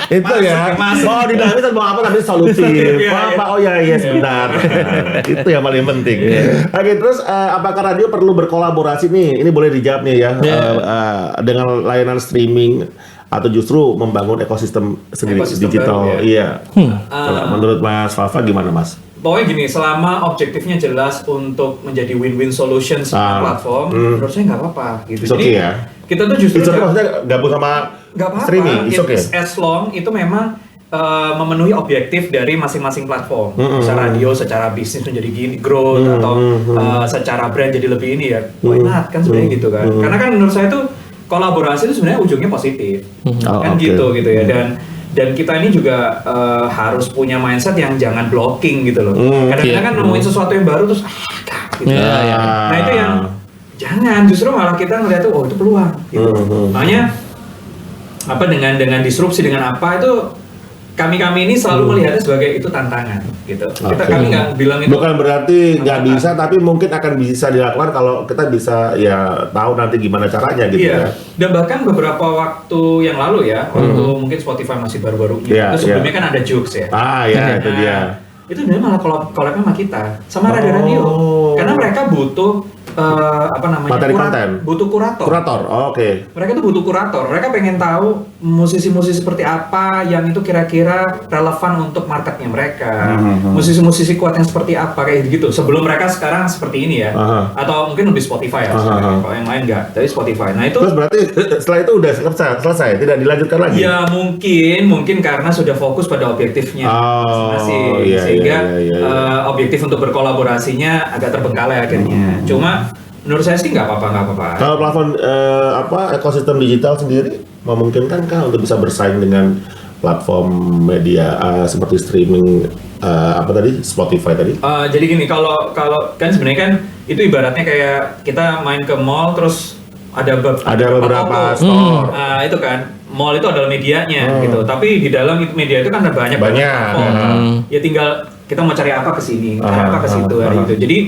Itu ya. Mau dinamis mau apa tapi solutif. Apa? Oh ya, sebentar. Itu yang paling penting. Oke, terus apakah radio perlu berkolaborasi nih? Ini boleh dijawab nih ya. Dengan layanan streaming atau justru membangun ekosistem sendiri Ekosistem digital. baru, ya. Iya. Kalau menurut Mas Fafa gimana, Mas? Pokoknya gini, selama objektifnya jelas untuk menjadi win-win solution semua platform, menurut saya nggak apa-apa gitu. It's okay ya? Kita tuh justru Itu maksudnya gabung sama nggak apa-apa. streaming. It's okay. As long itu memang memenuhi objektif dari masing-masing platform. Bisa radio secara bisnis menjadi gini, growth atau secara brand jadi lebih ini ya. Why not? Kan sebenarnya gitu kan. Karena kan menurut saya tuh kolaborasi itu sebenarnya ujungnya positif. Kan okay. gitu ya. Dan kita ini juga harus punya mindset yang jangan blocking gitu loh. Kadang-kadang kan nemuin sesuatu yang baru terus gitu. Nah itu yang jangan, justru malah kita ngeliat tuh, oh itu peluang gitu. Makanya dengan disrupsi dengan apa itu kami ini selalu melihatnya sebagai itu tantangan gitu. Kami nggak bilang itu bukan berarti nggak bisa, tapi mungkin akan bisa dilakukan kalau kita bisa ya tahu nanti gimana caranya gitu ya. Dan bahkan beberapa waktu yang lalu ya, waktu mungkin Spotify masih baru-barunya, itu sebelumnya kan ada Joox ya. Itu dia. Itu dia malah collab sama kita, sama radio-radio, karena mereka butuh materi konten, butuh kurator. Oke. Mereka tuh butuh kurator. Mereka pengen tahu musisi-musisi seperti apa yang itu kira-kira relevan untuk marketnya mereka. Musisi-musisi kuat yang seperti apa kayak gitu. Sebelum mereka sekarang seperti ini ya, atau mungkin lebih Spotify ya. Kalau yang lain enggak, tapi Spotify. Nah itu. Terus berarti setelah itu udah selesai, tidak dilanjutkan lagi? Ya mungkin karena sudah fokus pada objektifnya masing-masing, sehingga objektif untuk berkolaborasinya agak terbengkalai akhirnya. Cuma menurut saya sih nggak apa-apa. Kalau platform ekosistem digital sendiri memungkinkankah untuk bisa bersaing dengan platform media seperti streaming Spotify tadi? Jadi gini, kalau kan sebenarnya kan itu ibaratnya kayak kita main ke mall terus ada beberapa store. Itu kan mall itu adalah medianya gitu. Tapi di dalam media itu kan ada banyak. Ya tinggal kita mau cari apa ke sini, cari apa ke situ gitu. Jadi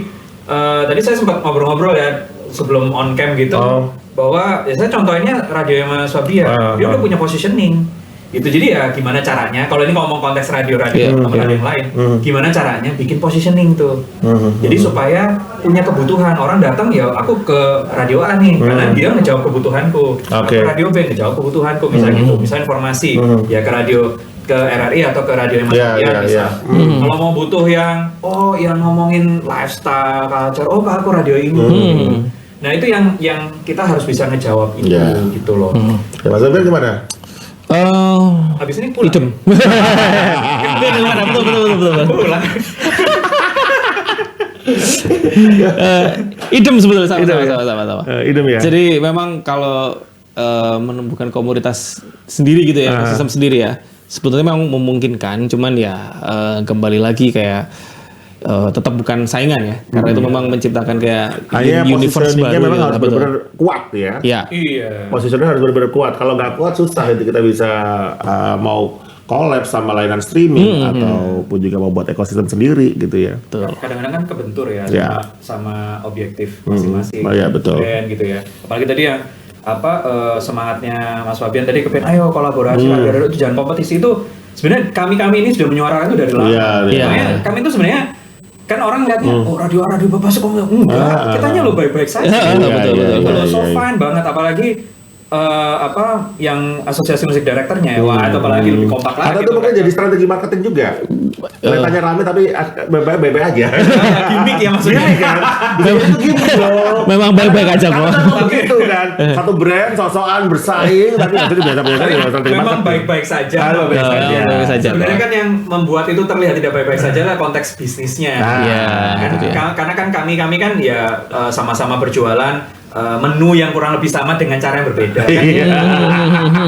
tadi saya sempat ngobrol-ngobrol ya sebelum on cam gitu bahwa ya saya contohnya radio Mas Fabia, dia udah punya positioning gitu. Jadi ya gimana caranya, kalau ini ngomong konteks radio-radio teman-teman yang lain, gimana caranya bikin positioning tuh. Jadi supaya punya kebutuhan, orang datang ya aku ke radio A nih karena dia ngejawab kebutuhanku, ke radio B ngejawab kebutuhanku, misalnya gitu, misalnya informasi ya ke RRI atau ke radio yang bisa. Kalau mau butuh yang ngomongin lifestyle, culture, aku radio ini. Nah itu yang kita harus bisa ngejawab itu gitu loh. Ya, Mas Abel gimana? Habis ini pulang. Idem. Betul. Pulang. Idem sebetulnya sama. Idem ya. Jadi memang kalau menemukan komunitas sendiri gitu ya, ekosistem sendiri ya, sebetulnya memang memungkinkan, cuman ya kembali lagi kayak tetap bukan saingan ya, karena itu memang menciptakan kayak universe baru. Memang harus benar-benar kuat ya. Iya. Positionnya harus benar-benar kuat. Kalau nggak kuat susah itu kita bisa mau collab sama layanan streaming ataupun juga mau buat ekosistem sendiri gitu ya. Betul. Kadang-kadang kan kebentur ya sama objektif masing-masing. Betul. Brand gitu ya. Apalagi tadi yang semangatnya Mas Fabian tadi kepengen ayo kolaborasi radio itu jangan kompetisi, itu sebenarnya kami ini sudah menyuarakan itu dari lama. Makanya kami itu sebenarnya kan orang lihatnya radio bapak sih enggak, kitanya lo baik-baik saja. Betul. So fine banget, apalagi yang asosiasi musik directornya ya, wah itu apalagi lebih kompak lagi. Atau itu mungkin jadi strategi marketing juga. Kelihatannya rame tapi bebe aja. Gimik ya maksudnya. Kan? Bisa itu gimmick loh. Memang baik-baik aja kok. Begitu kan. Satu brand sok-sokan bersaing tapi itu biasa-biasa aja strategi Memang marketing. baik-baik saja. Baik-baik saja. Sebenarnya kan yang membuat itu terlihat tidak baik-baik saja lah konteks bisnisnya. Iya, Kan, itu dia. karena kan kami kan ya sama-sama berjualan menu yang kurang lebih sama dengan cara yang berbeda kan.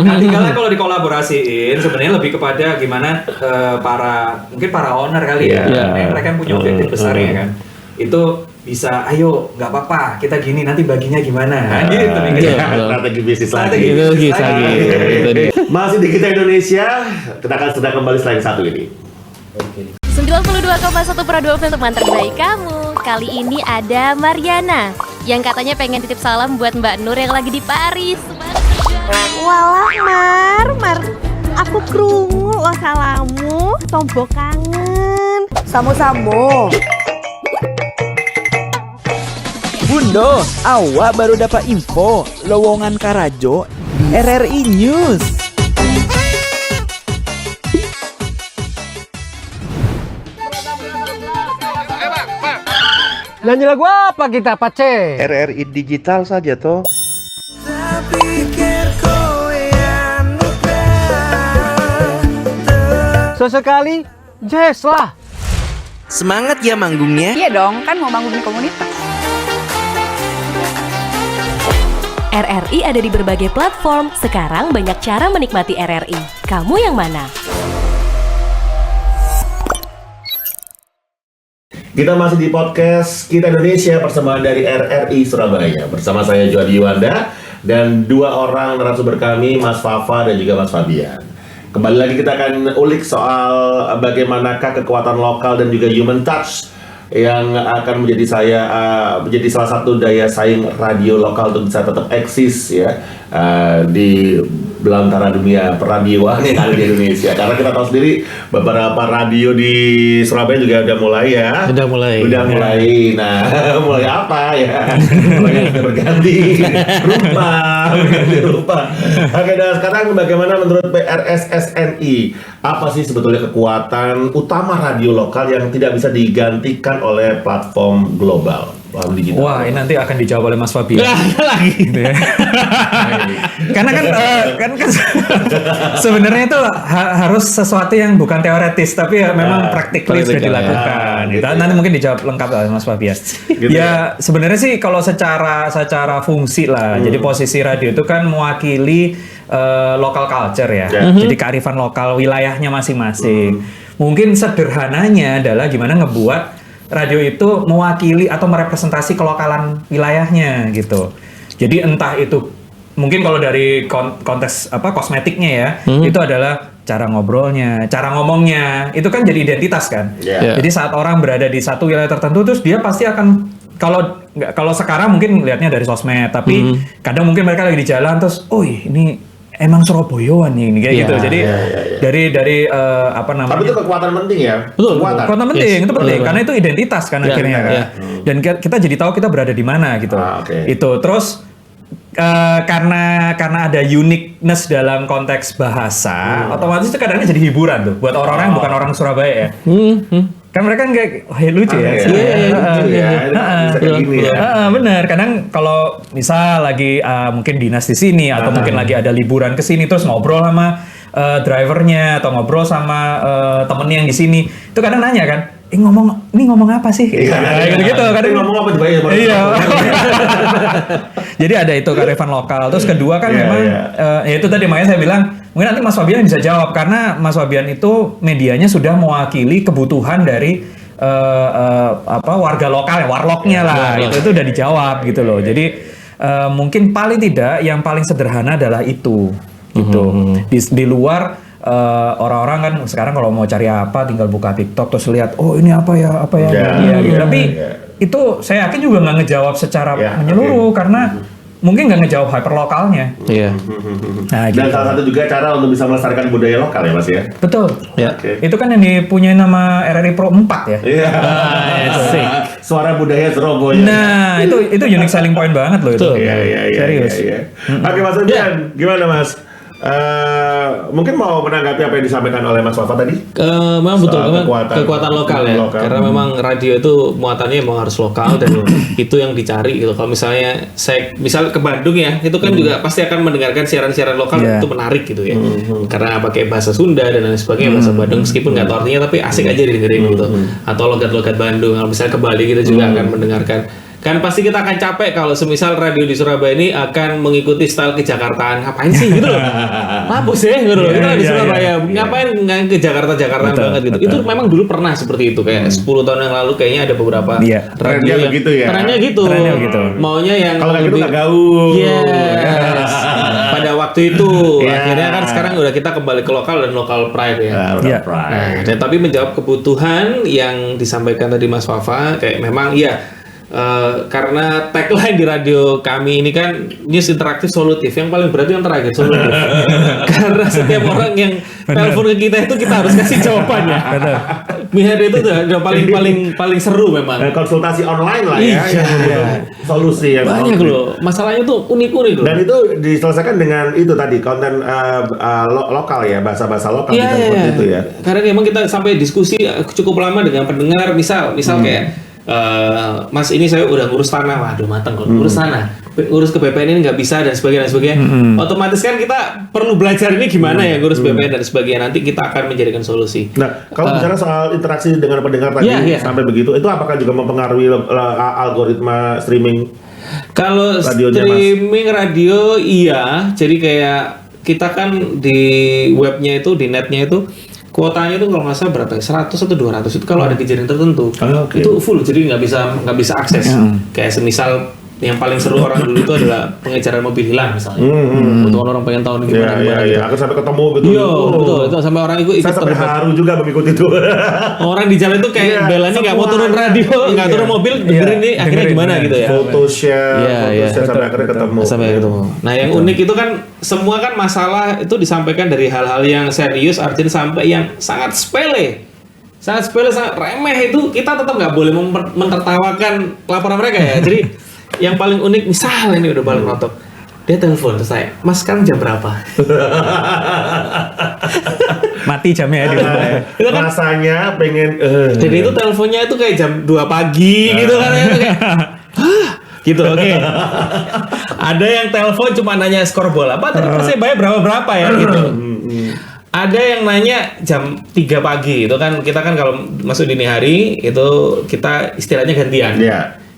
Nah, tinggalnya kalau dikolaborasiin sebenarnya lebih kepada gimana mungkin para owner kali ya. Mereka kan punya objektif besar ya kan. Itu bisa, ayo nggak apa-apa kita gini nanti baginya gimana gitu mikirnya. Strategi bisnis lagi. Itu lagi. Itu dia. Masih di Kita Indonesia, kita akan sedang kembali selain satu ini. 92,1 Pro 2 untuk teman terbaik kamu. Kali ini ada Mariana yang katanya pengen titip salam buat Mbak Nur yang lagi di Paris. Walah Mar, aku krungu lo salamu, tombo kangen. Samo-samo. Bundo, awak baru dapat info lowongan Karajo di RRI News. Nyanyi lagu apa kita, Pace? RRI digital saja toh. Sesekali, jazz lah. Semangat ya manggungnya. Iya dong, kan mau bangun komunitas. RRI ada di berbagai platform. Sekarang banyak cara menikmati RRI. Kamu yang mana? Kita masih di podcast Kita Indonesia persembahan dari RRI Surabaya. Bersama saya Juadi Yuwanda dan dua orang narasumber kami, Mas Fafa dan juga Mas Fabian. Kembali lagi kita akan ulik soal bagaimanakah kekuatan lokal dan juga human touch yang akan menjadi salah satu daya saing radio lokal untuk bisa tetap eksis ya di belantara dunia peradioan yang ada di Indonesia. Karena kita tahu sendiri beberapa radio di Surabaya juga udah mulai ya. Udah mulai. Nah, mulai apa ya? Mulai berganti rupa. Oke, dan sekarang bagaimana menurut PRSSNI? Apa sih sebetulnya kekuatan utama radio lokal yang tidak bisa digantikan oleh platform global? Digital. Wah, ini nanti akan dijawab oleh Mas Fabian. Lagi. Gitu ya. Karena kan sebenarnya itu harus sesuatu yang bukan teoretis tapi ya memang practically sudah dilakukan. Gitu ya. Nanti mungkin dijawab lengkap oleh Mas Fabian. Gitu ya sebenarnya sih kalau secara fungsi lah. Jadi posisi radio itu kan mewakili local culture ya. Jadi kearifan lokal wilayahnya masing-masing. Mungkin sederhananya adalah gimana ngebuat radio itu mewakili atau merepresentasi kelokalan wilayahnya gitu. Jadi entah itu mungkin kalau dari konteks kosmetiknya ya, itu adalah cara ngobrolnya, cara ngomongnya, itu kan jadi identitas kan. Jadi saat orang berada di satu wilayah tertentu terus dia pasti akan kalau sekarang mungkin lihatnya dari sosmed, tapi kadang mungkin mereka lagi di jalan terus, oh ini emang Surabayaan nih kayak gitu. Jadi dari apa namanya? Tapi itu kekuatan penting ya. Betul. Kekuatan penting, itu penting karena itu identitas kan akhirnya kan. Dan kita jadi tahu kita berada di mana gitu. Itu terus karena ada uniqueness dalam konteks bahasa, otomatis itu kadang-kadang jadi hiburan tuh buat orang-orang yang bukan orang Surabaya ya. Kan mereka kan kayak lucu ya. Bener. Kadang kalau misal lagi mungkin dinas di sini atau mungkin lagi ada liburan ke sini terus ngobrol sama drivernya atau ngobrol sama temennya yang di sini, itu kadang nanya kan, ini ngomong apa sih? Gitu. Kadang ngomong apa coba ya? Iya. Jadi ada itu kearifan lokal. Terus kedua kan memang ya itu tadi makanya saya bilang mungkin nanti Mas Fabian bisa jawab karena Mas Fabian itu medianya sudah mewakili kebutuhan dari warga lokal ya, warlocknya lah. Itu udah dijawab gitu loh. Jadi mungkin paling tidak yang paling sederhana adalah itu gitu. Di luar orang-orang kan sekarang kalau mau cari apa tinggal buka TikTok terus lihat ini apa ya gitu. Tapi itu saya yakin juga nggak ngejawab secara menyeluruh karena mungkin nggak ngejawab hyperlokalnya. Nah, dan gitu. salah satu juga cara untuk bisa melestarikan budaya lokal ya Mas ya. Betul. Itu kan yang dipunyai nama RRI Pro 4 ya. Iya. Asik. suara budaya Surabaya. Nah, itu unique selling point banget loh itu. Betul. Iya. Serius. Oke Mas Ujian, gimana Mas? Mungkin mau menanggapi apa yang disampaikan oleh Mas Wafa tadi? Memang betul, Soal memang kekuatan lokal ya. lokal. Karena memang radio itu muatannya memang harus lokal dan itu yang dicari gitu. Kalau misalnya misal ke Bandung ya, itu kan juga pasti akan mendengarkan siaran-siaran lokal itu menarik gitu ya. Karena pakai bahasa Sunda dan lain sebagainya, bahasa Bandung meskipun nggak tahu artinya tapi asik aja didengerin gitu. Atau logat-logat Bandung. Kalau misalnya ke Bali kita juga akan mendengarkan. Kan pasti kita akan capek kalau semisal radio di Surabaya ini akan mengikuti style kejakartaan. Ngapain sih gitu loh. Mabuk sih gitu loh. Kita di Surabaya ngapain nggak ke Jakarta-Jakartaan banget gitu. Itu memang dulu pernah seperti itu kayak 10 tahun yang lalu kayaknya ada beberapa radio Trennya yang begitu ya. Trennya gitu. Maunya yang Kalau nggak gitu lebih nggak gaul. Yes. Pada waktu itu akhirnya kan sekarang udah kita kembali ke lokal dan lokal pride ya. Nah, dan tapi menjawab kebutuhan yang disampaikan tadi Mas Wafa kayak memang karena tagline di radio kami ini kan news interaktif solutif, yang paling berat yang terakhir solutif. Karena setiap orang yang telepon ke kita itu kita harus kasih jawabannya. Mihar itu udah paling seru memang. Konsultasi online lah ya, solusi yang banyak loh. Masalahnya tuh unik-unik loh. Dan itu diselesaikan dengan itu tadi konten lokal ya, bahasa-bahasa lokal seperti itu ya. Karena memang kita sampai diskusi cukup lama dengan pendengar, misal kayak Mas ini saya udah ngurus tanah, waduh mateng kalau ngurus tanah, ngurus ke BPN ini nggak bisa dan sebagainya. Otomatis kan kita perlu belajar ini gimana ya ngurus BPN dan sebagainya. Nanti kita akan menjadikan solusi. Nah, kalau bicara soal interaksi dengan pendengar tadi sampai begitu, itu apakah juga mempengaruhi algoritma streaming? Kalau streaming radio iya, jadi kayak kita kan di webnya itu, di netnya itu kuotanya itu kalau nggak salah berapa ya? 100 atau 200 itu kalau ada kejadian tertentu itu full, jadi nggak bisa akses. Kayak semisal yang paling seru orang dulu itu adalah pengejaran mobil hilang misalnya. Untuk orang pengen tahu gimana gitu. Aku sampai ketemu gitu. Iya, betul. Itu sampai orang ikut saya sampai haru juga mengikuti itu. Orang di jalan itu kayak belanya nggak mau turun radio, nggak turun mobil, dengerin nih akhirnya gimana gitu ya. Foto share sampai akhirnya ketemu. Nah, yang unik itu kan semua kan masalah itu disampaikan dari hal-hal yang serius, artinya sampai yang sangat sepele, sangat remeh itu kita tetap nggak boleh mentertawakan laporan mereka ya. Jadi yang paling unik misalnya ini udah paling notok, dia telepon terus saya, Mas sekarang jam berapa? Mati jamnya Itu kan rasanya pengen jadi itu teleponnya itu kayak jam 2 pagi gitu kan ya, kayak gitu. Oke. Ada yang telepon cuma nanya skor bola apa tadi Persebaya berapa ya gitu. Ada yang nanya jam 3 pagi itu kan, kita kan kalau masuk dini hari itu kita istilahnya gantian.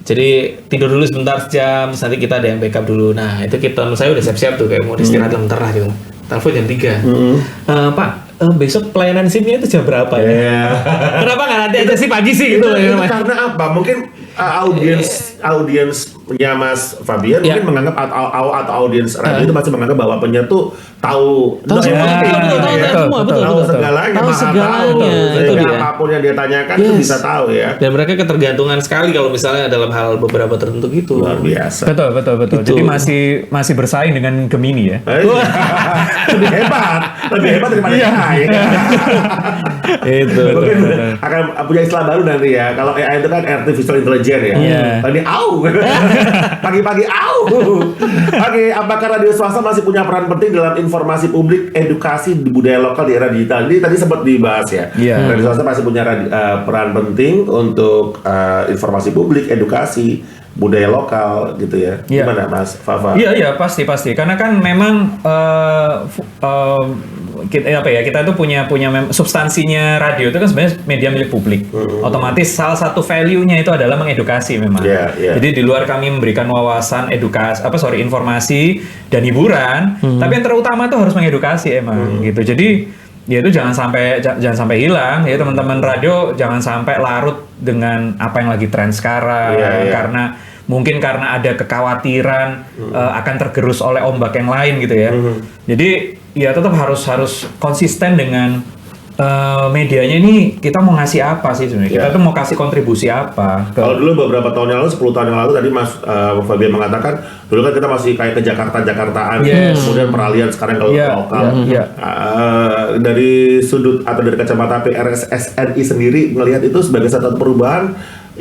Jadi tidur dulu sebentar sejam, nanti kita ada yang backup dulu. Nah itu saya udah siap-siap tuh kayak mau istirahat bentar lah gitu. Telepon jam 3. Pak, besok pelayanan SIM-nya itu jam berapa ya? Kenapa nggak nanti aja sih pagi sih gitu? Itu karena apa? Mungkin audiensnya Mas Fabian mungkin menganggap atau audiens radio itu masih menganggap bahwa penyiar tuh tahu segalanya, sehingga apapun yang dia tanyakan itu bisa tahu ya. Dan mereka ketergantungan sekali kalau misalnya dalam hal beberapa tertentu gitu. Luar biasa. Betul. Gitu. Jadi masih bersaing dengan Gemini ya. Lebih hebat daripada AI. Itu. Mungkin akan punya istilah baru nanti ya. Kalau AI itu kan artificial intelligence ya. Tadi pagi-pagi Oke, apakah radio swasta masih punya peran penting dalam informasi publik, edukasi di budaya lokal di era digital? Ini tadi sempat dibahas ya. Radio swasta masih punya peran penting untuk informasi publik, edukasi budaya lokal gitu ya. Gimana Mas Fafa? Iya pasti. Karena kan memang kita tuh punya substansinya radio itu kan sebenarnya media milik publik. Otomatis salah satu value-nya itu adalah mengedukasi memang. Jadi di luar kami memberikan wawasan informasi dan hiburan, tapi yang terutama itu harus mengedukasi emang gitu. Jadi ya itu jangan sampai hilang ya teman-teman radio, jangan sampai larut dengan apa yang lagi tren sekarang karena ada kekhawatiran akan tergerus oleh ombak yang lain gitu ya. Jadi ya tetap harus konsisten dengan medianya ini, kita mau ngasih apa sih sebenarnya? Kita tuh mau kasih kontribusi apa? Kalau dulu beberapa tahun yang lalu, 10 tahun yang lalu tadi Mas Fabian mengatakan, dulu kan kita masih kayak ke Jakartaan, kemudian peralihan sekarang kalau lokal. Dari sudut atau dari kacamata PRSSNI sendiri ngelihat itu sebagai satu perubahan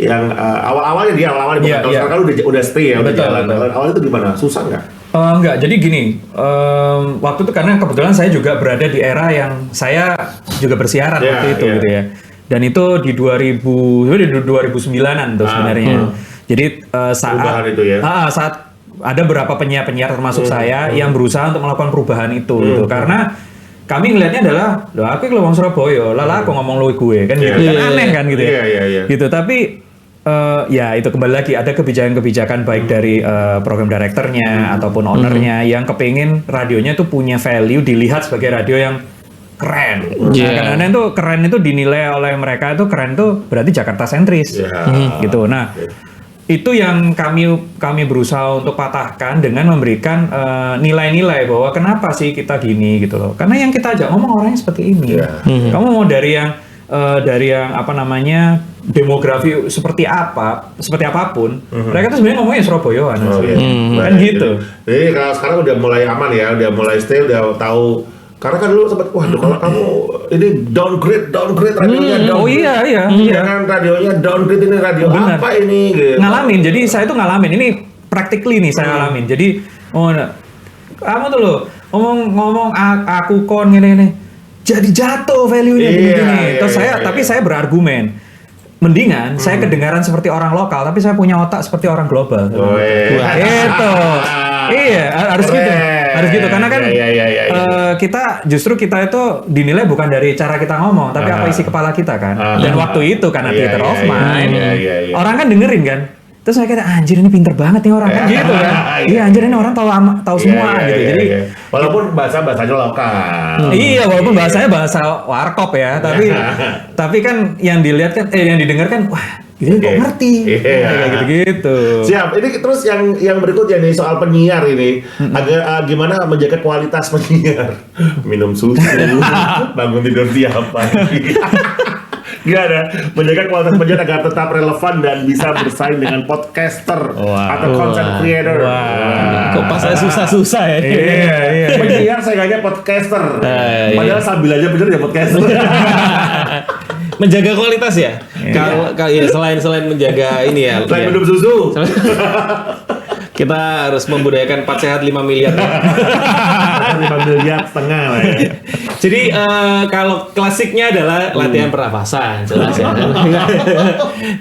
yang awal-awalnya bukan. Iya, Kalau iya. sekarang kan udah stay ya, udah Betul, jalan. betul. Awalnya itu gimana? Susah nggak? Enggak, jadi gini, waktu itu karena kebetulan saya juga berada di era yang saya juga bersiaran waktu itu gitu ya. Dan itu di 2009-an tuh sebenarnya. Jadi Perubahan itu ya. saat ada beberapa penyiar-penyiar termasuk saya yang berusaha untuk melakukan perubahan itu gitu. Karena kami ngelihatnya adalah, loh aku kalau ngomong Surabaya, lala aku ngomong lu gue kan gitu. Kan aneh kan gitu ya. Iya. Gitu, tapi ya itu kembali lagi ada kebijakan-kebijakan baik dari program direkturnya ataupun ownernya yang kepingin radionya itu punya value, dilihat sebagai radio yang keren. Kadang-kadang itu keren itu dinilai oleh mereka itu keren tuh berarti Jakarta sentris gitu. Nah itu yang kami berusaha untuk patahkan dengan memberikan nilai-nilai bahwa kenapa sih kita gini gitu loh. Karena yang kita ajak ngomong orangnya seperti ini. Kamu mau dari yang apa namanya demografi seperti apapun, mereka tuh sebenarnya ngomongnya Surabayaan. Kan gitu. Jadi kalau sekarang udah mulai aman ya, udah mulai stay, udah tahu. Karena kan dulu sempat, waduh kalau kamu ini downgrade radionya downgrade. Oh iya. Kan radionya downgrade, ini radio Bener. apa ini? Gitu. Ngalamin, jadi saya tuh ngalamin. Ini practically nih saya ngalamin. Jadi, kamu tuh loh ngomong aku kon gini. Jadi jatuh value-nya gini. Terus tapi saya berargumen. Mendingan saya kedengaran seperti orang lokal, tapi saya punya otak seperti orang global. Gitu. Iya, harus gitu. Karena kan kita itu dinilai bukan dari cara kita ngomong, tapi apa isi kepala kita kan. Dan waktu itu karena theater of mind, orang kan dengerin kan. Terus saya kata anjir ini pinter banget nih orang kan gitu kan. Iya anjir ini orang tahu semua gitu. Jadi walaupun bahasanya lokal. Iya, walaupun bahasanya bahasa warkop ya, tapi kan yang dilihat kan yang didengar kan wah, ini kok ngerti. Kayak gitu. Siap. Ini terus yang berikutnya nih soal penyiar ini. Agak gimana menjaga kualitas penyiar. Minum susu, bangun tidur tiap pagi. Gimana menjaga kualitas penyiar agar tetap relevan dan bisa bersaing dengan podcaster atau content creator. Kok pasnya susah-susah ya? Iya. Penyiar saingannya podcaster. Padahal sambil aja bener ya podcaster. Menjaga kualitas ya? Kalau ya, selain menjaga ini ya. Selain minum susu. Kita harus membudayakan 4 sehat 5 miliar. 5 miliar setengah lah ya. Jadi kalau klasiknya adalah latihan pernapasan, jelas ya.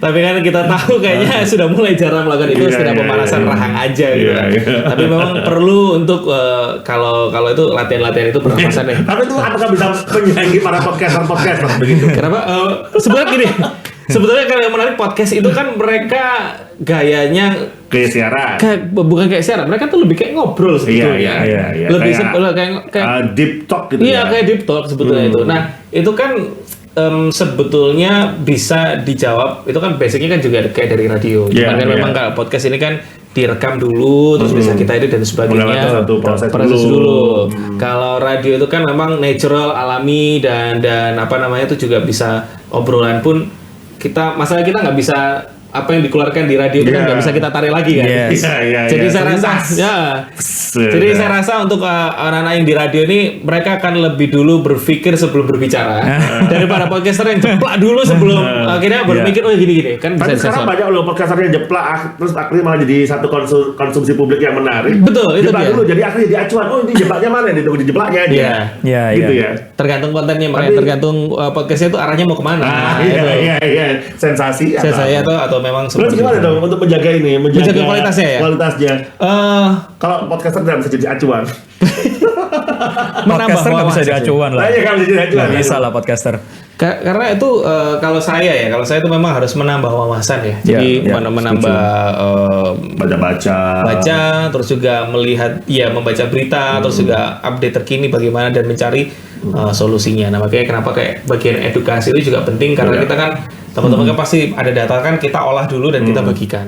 Tapi kan kita tahu kayaknya sudah mulai jarang melakukan itu, sekedar pemanasan rahang aja gitu. Tapi memang perlu untuk kalau itu latihan-latihan itu pernapasan ya. Tapi itu apakah bisa menyaingi para podcaster begitu? Kenapa? Sebenarnya gini. Sebetulnya kalau yang menarik podcast itu kan mereka gayanya kayak siaran. Bukan kayak siaran, mereka tuh lebih kayak ngobrol sebetulnya. Iya. Lebih kayak deep talk gitu. Iya, kayak deep talk sebetulnya itu. Nah, itu kan sebetulnya bisa dijawab. Itu kan basicnya kan juga kayak dari radio. Cuman kan memang kalau podcast ini kan direkam dulu, terus bisa kita edit dan sebagainya. Satu proses dulu. Kalau radio itu kan memang natural, alami dan apa namanya itu juga bisa obrolan pun masalah kita nggak bisa apa yang dikeluarkan di radio itu kan nggak bisa kita tarik lagi kan. Jadi saya rasa untuk anak-anak yang di radio ini mereka akan lebih dulu berpikir sebelum berbicara daripada podcaster yang jeplak dulu sebelum akhirnya berpikir oh gini kan bisa. Tapi sekarang banyak loh podcaster yang jeplak terus akhirnya malah jadi satu konsumsi publik yang menarik. Betul, itu jeplak dulu jadi akhirnya jadi acuan. Oh ini jeplaknya mana? Ditunggu di jeplaknya aja. Gitu ya. Tergantung kontennya, makanya tergantung podcastnya itu arahnya mau kemana. Iya. Sensasi atau memang terus gimana dong untuk menjaga kualitasnya ya? Kalau podcaster tidak bisa jadi acuan. Podcaster nggak bisa jadi acuan lah. Iya, nggak bisa lah podcaster. Karena itu kalau saya itu memang harus menambah wawasan ya. Jadi menambah baca, terus juga melihat membaca berita, terus juga update terkini bagaimana dan mencari solusinya. Nah makanya kenapa kayak bagian edukasi itu juga penting karena kita kan teman-teman kan pasti ada data kan kita olah dulu dan kita bagikan.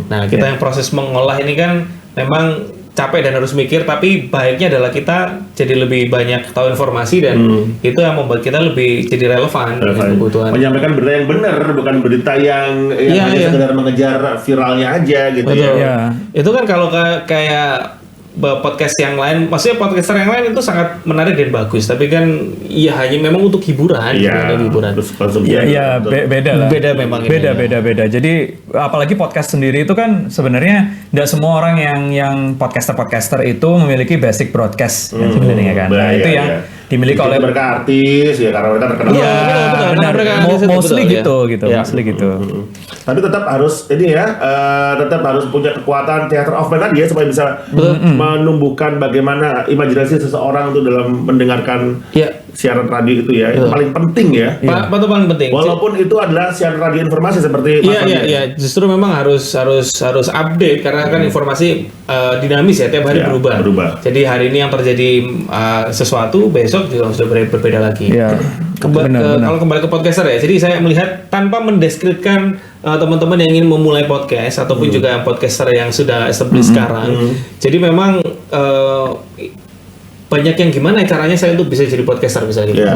Nah kita yang proses mengolah ini kan memang capek dan harus mikir, tapi baiknya adalah kita jadi lebih banyak tahu informasi dan itu yang membuat kita lebih jadi relevan dengan kebutuhan. Menyampaikan berita yang benar, bukan berita yang hanya sekedar mengejar viralnya aja gitu. Betul. Itu kan kalau kayak podcast yang lain, maksudnya podcaster yang lain itu sangat menarik dan bagus, tapi kan ya hanya memang untuk hiburan, hiburan. Terus konsumsi. Iya, beda lah. Beda memang ini. Beda. Jadi apalagi podcast sendiri itu kan sebenarnya tidak semua orang yang podcaster itu memiliki basic broadcast ya, sebenarnya kan. Nah, itu yang dimiliki oleh mereka artis ya, karena mereka terkenal. Iya, benar. Mostly gitu. Ya. Mostly gitu. Tapi tetap harus tetap harus punya kekuatan theater of mind tadi ya, supaya bisa menumbuhkan bagaimana imajinasi seseorang itu dalam mendengarkan siaran radio itu ya. Itu paling penting ya. Itu paling penting. Walaupun itu adalah siaran radio informasi seperti Iya. Justru memang harus update karena kan informasi dinamis ya, tiap hari berubah. Jadi hari ini yang terjadi sesuatu, besok juga sudah berbeda lagi. Iya. Kalau kembali ke podcaster ya, jadi saya melihat tanpa mendeskripsikan teman-teman yang ingin memulai podcast ataupun juga podcaster yang sudah established sekarang. Jadi memang banyak yang gimana caranya saya untuk bisa jadi podcaster misalnya gitu.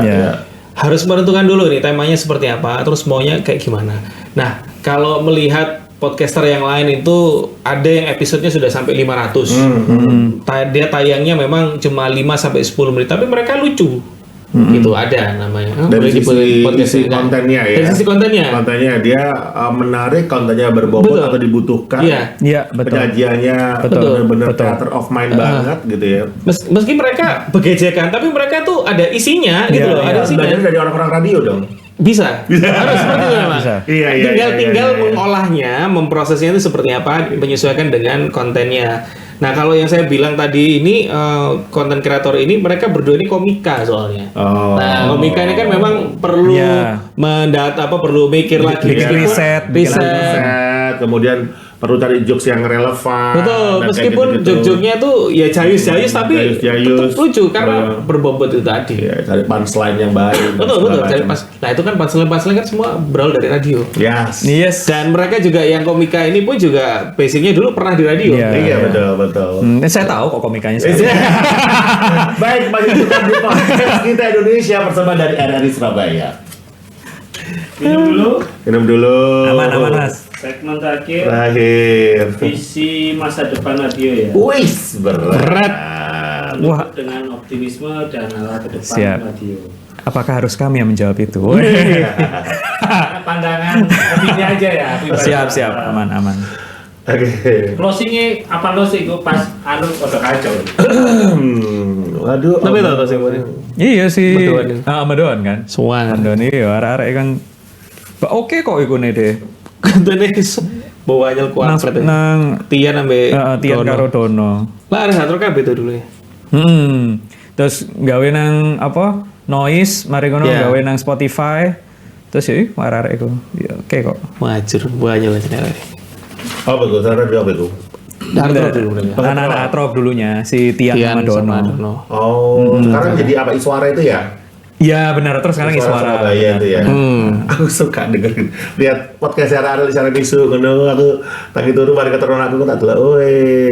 Harus menentukan dulu nih temanya seperti apa, terus maunya kayak gimana. Nah, kalau melihat podcaster yang lain itu ada yang episodenya sudah sampai 500. Dia tayangnya memang cuma 5 sampai 10 menit, tapi mereka lucu. Gitu ada namanya. Dari sisi kontennya ya. Dari sisi kontennya. Kontennya dia menarik, kontennya berbobot atau dibutuhkan. Iya, betul. Penyajiannya benar-benar theater of mind banget gitu ya. Meski mereka begejekan, tapi mereka tuh ada isinya gitu loh. Ada isinya. Belajar dari orang-orang radio dong. Bisa. Harus seperti itu memang. Tinggal Iya. mengolahnya, memprosesnya itu seperti apa, menyesuaikan dengan kontennya. Nah, kalau yang saya bilang tadi ini konten kreator ini mereka berdua ini komika soalnya. Nah, komika ini kan memang perlu perlu mikir lagi, riset, kemudian perlu cari jokes yang relevan. Betul, meskipun jokes-jokesnya tuh ya jayus-jayus tapi tetap lucu karena berbobot itu tadi. Ya, cari punchline yang baik. Betul, cari nah itu kan punchline kan semua berawal dari radio. Yes. Dan mereka juga yang komika ini pun juga basicnya dulu pernah di radio. Iya, betul. Saya tahu kok komikanya. Baik, kembali di podcast kita Indonesia bersama dari RRI Surabaya. Minum dulu. Aman Mas. Segmen terakhir visi masa depan radio ya. Wis berat. Wah. Dengan optimisme dan arah ke depan radio. Apakah harus kami yang menjawab itu? Pandangan opini aja ya. Siap, aman. Oke. Closingnya apa lo sih? Gue pas udah kacau. Waduh. Tapi tahu sih. Iya sih. Medoan kan. Suan. Medoan iya, arek kan. Oke kok ikune deh. Kontene bawanya kuat nang Tian ambe Tian karo Dono. Lah ada satu kabeh itu dulu ya. Terus gawe nang apa? Noise, mari ngono gawe nang Spotify. Terus ya arek iku. Ya oke kok. Wajur banyak lah jenenge. Apa tuh? Cara dia apa tuh? Anak-anak Atrop dulunya si Tian sama Dono. Sekarang jadi apa Iswara itu ya? Iya benar, terus sekarang Iswara Surabaya itu ya. Aku suka dengerin lihat podcast Arel siaran isu ngono, aku tangi turu mari keturunan aku tak delok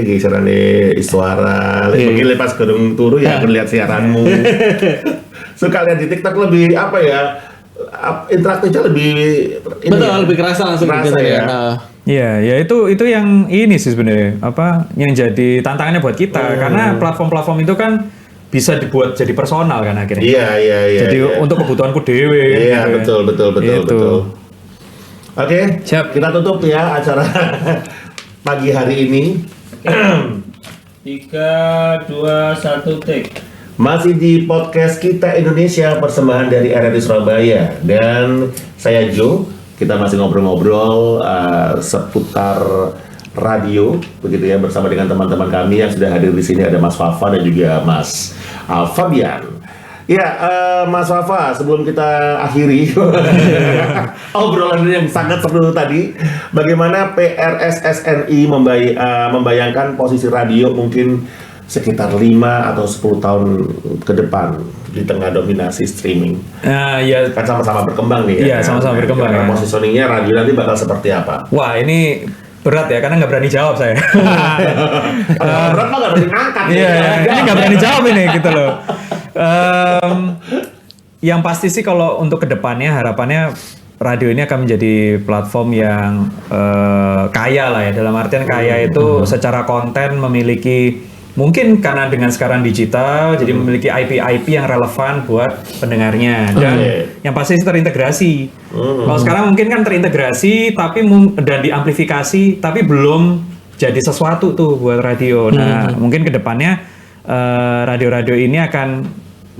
iki siarane Iswara. Mungkin pas gedung turu ya aku lihat siaranmu. Suka lihat di TikTok lebih apa ya? Interaktifnya lebih lebih kerasa langsung gitu ya. Iya, ya itu yang ini sih sebenarnya yang jadi tantangannya buat kita karena platform-platform itu kan bisa dibuat jadi personal kan akhirnya. Iya. Jadi untuk kebutuhanku dewe. Iya, gitu. betul. Oke, siap. Kita tutup ya acara pagi hari ini. 3, 2, 1, take. Masih di podcast kita Indonesia persembahan dari RRI Surabaya dan saya Joe. Kita masih ngobrol-ngobrol seputar radio begitu ya bersama dengan teman-teman kami yang sudah hadir di sini, ada Mas Fafa dan juga Mas Fabian. Ya, Mas Fafa, sebelum kita akhiri obrolan yang sangat seru tadi, bagaimana PRSSNI membayangkan posisi radio mungkin sekitar 5 atau 10 tahun ke depan di tengah dominasi streaming. Ya kan sama-sama berkembang nih. Iya, sama-sama berkembang. Ya. Positioningnya radio nanti bakal seperti apa? Wah, ini berat ya, karena nggak berani jawab saya. Berat mah nggak berani ngangkat. Iya, ini nggak berani jawab ini gitu loh. Yang pasti sih kalau untuk kedepannya harapannya radio ini akan menjadi platform yang kaya lah ya. Dalam artian kaya itu secara konten memiliki mungkin karena dengan sekarang digital jadi memiliki IP yang relevan buat pendengarnya dan yang pasti terintegrasi. Kalau sekarang mungkin kan terintegrasi tapi dan diamplifikasi tapi belum jadi sesuatu tuh buat radio. Nah, mungkin kedepannya radio-radio ini akan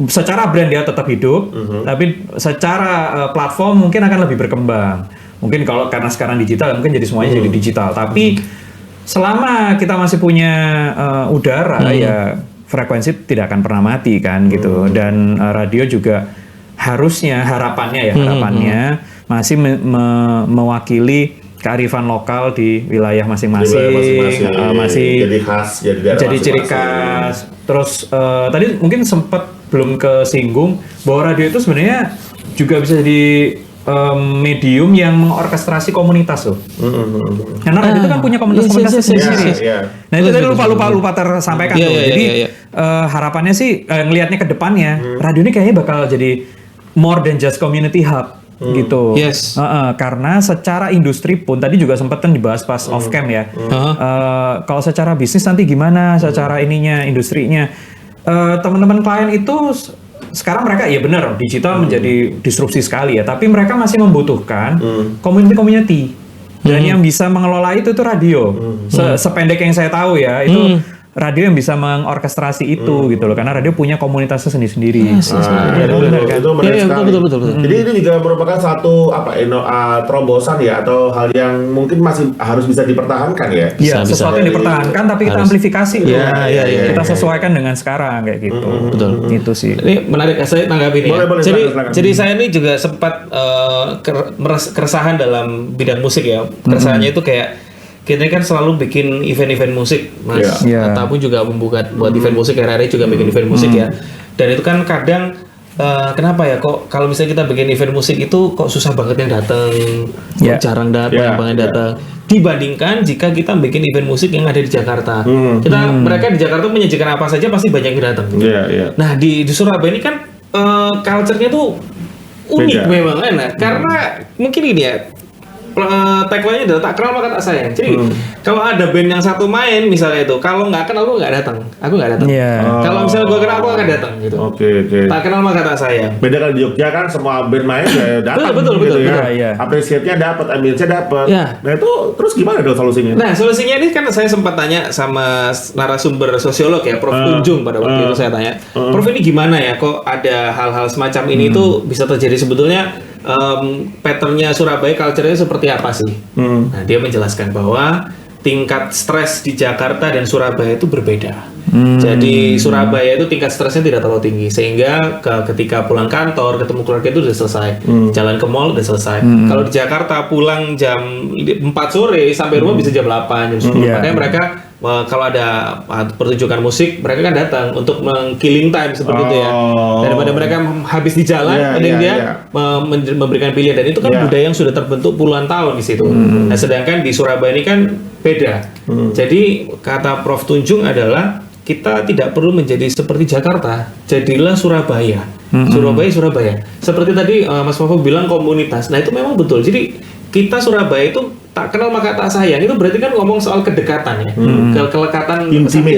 secara brand dia tetap hidup, tapi secara platform mungkin akan lebih berkembang. Mungkin kalau karena sekarang digital mungkin jadi semuanya jadi digital, tapi selama kita masih punya udara ya frekuensi tidak akan pernah mati kan gitu. Dan radio juga harusnya harapannya masih mewakili kearifan lokal di wilayah masing-masing, masih jadi khas, jadi ciri khas. Terus tadi mungkin sempat belum kesinggung bahwa radio itu sebenarnya juga bisa jadi medium yang mengorkestrasi komunitas loh. Karena radio itu kan punya komunitas-komunitas sendiri. Nah itu tadi lupa tersampaikan tuh. Jadi harapannya sih ngelihatnya ke depannya radio ini kayaknya bakal jadi more than just community hub. Gitu. Karena secara industri pun tadi juga sempat kan dibahas pas off cam ya. Kalau secara bisnis nanti gimana? Secara ininya industrinya teman-teman klien itu sekarang mereka ya benar digital menjadi disrupsi sekali ya. Tapi mereka masih membutuhkan community dan yang bisa mengelola itu tuh radio. Sependek yang saya tahu ya itu. Radio yang bisa mengorkestrasi itu gitu loh, karena radio punya komunitasnya sendiri-sendiri. Itu menarik sekali. Betul. Jadi ini juga merupakan satu terobosan ya atau hal yang mungkin masih harus bisa dipertahankan ya. Iya, sesuatu yang dipertahankan tapi kita amplifikasi gitu. Kita sesuaikan dengan sekarang kayak gitu. Betul. Itu sih. Ini menarik saya tanggapi ini. Jadi saya ini juga sempat keresahan dalam bidang musik ya. Keresahannya itu kayak kita kan selalu bikin event-event musik, Mas. Ataupun juga membuat buat event musik, RRI juga bikin event musik ya. Dan itu kan kadang kenapa ya kok kalau misalnya kita bikin event musik itu kok susah banget yang datang, jarang datang. Dibandingkan jika kita bikin event musik yang ada di Jakarta. Mereka di Jakarta menyajikan apa saja pasti banyak yang datang. Nah di Surabaya ini kan culture-nya tuh unik memang enak. Karena mungkin ini ya. Tagline-nya adalah tak kenal maka tak sayang. Jadi kalau ada band yang satu main misalnya itu, kalau nggak kenal gue nggak datang. Kalau misalnya gue kenal aku akan datang gitu. Tak kenal maka tak sayang. Beda kalau di Jogja kan semua band main ya datang. Betul. Ya. Apresiatnya dapat, ambilnya dapat. Nah itu terus gimana dong solusinya? Nah solusinya ini kan saya sempat tanya sama narasumber sosiolog ya, Prof. Tunjung pada waktu itu saya tanya, Prof ini gimana ya kok ada hal-hal semacam ini tuh bisa terjadi sebetulnya? Patternnya Surabaya, culture-nya seperti apa sih? Nah, dia menjelaskan bahwa tingkat stres di Jakarta dan Surabaya itu berbeda. Jadi Surabaya itu tingkat stresnya tidak terlalu tinggi, sehingga ketika pulang kantor, ketemu keluarga itu udah selesai. Jalan ke mall udah selesai. Kalau di Jakarta pulang jam 4 sore sampai rumah bisa jam 8, jam 10. Makanya mereka kalau ada pertunjukan musik, mereka kan datang untuk killing time seperti itu ya. Daripada mereka habis di jalan, memberikan pilihan, dan itu kan budaya yang sudah terbentuk puluhan tahun di situ. Nah, sedangkan di Surabaya ini kan beda. Jadi kata Prof Tunjung adalah kita tidak perlu menjadi seperti Jakarta, jadilah Surabaya. Surabaya. Seperti tadi Mas Fafo bilang komunitas. Nah itu memang betul. Jadi kita Surabaya itu tak kenal maka tak sayang. Itu berarti kan ngomong soal kedekatan ya, kelekatan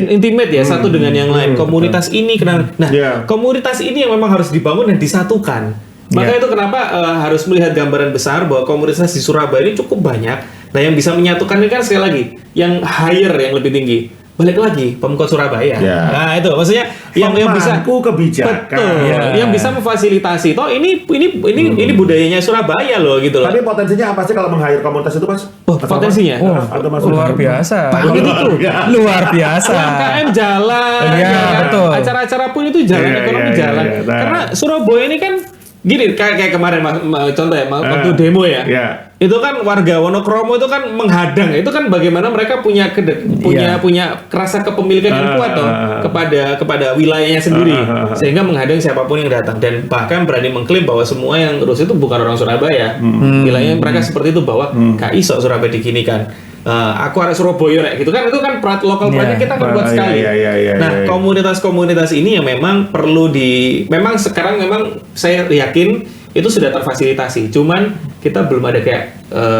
intimate ya, satu dengan yang lain. Komunitas ini kenal. Nah komunitas ini yang memang harus dibangun dan disatukan. Maka itu kenapa harus melihat gambaran besar bahwa komunitas di Surabaya ini cukup banyak. Nah yang bisa menyatukan ini kan sekali lagi yang higher, yang lebih tinggi. Balik lagi Pemkot Surabaya. Nah itu maksudnya yang bisa kebijakan. Betul. Yang bisa memfasilitasi. Toh ini budayanya Surabaya loh gitu loh. Tapi potensinya apa sih kalau meng-hire komunitas itu, Mas? Potensinya luar biasa. Luar biasa. UMKM jalan. Betul. Acara-acara pun itu jalan, ekonomi jalan. Karena Surabaya ini kan gini kayak kemarin contoh ya waktu demo ya. Itu kan warga Wonokromo itu kan menghadang. Itu kan bagaimana mereka punya rasa kepemilikan yang kuat toh kepada wilayahnya sendiri, sehingga menghadang siapapun yang datang, dan bahkan berani mengklaim bahwa semua yang terus itu bukan orang Surabaya. Wilayahnya mereka seperti itu, bahwa gak iso Surabaya diginikan. Aku ada Surabaya gitu kan, itu kan lokal pride kita kan kuat sekali. Nah komunitas-komunitas ini yang memang perlu memang sekarang memang saya yakin itu sudah terfasilitasi. Cuman kita belum ada kayak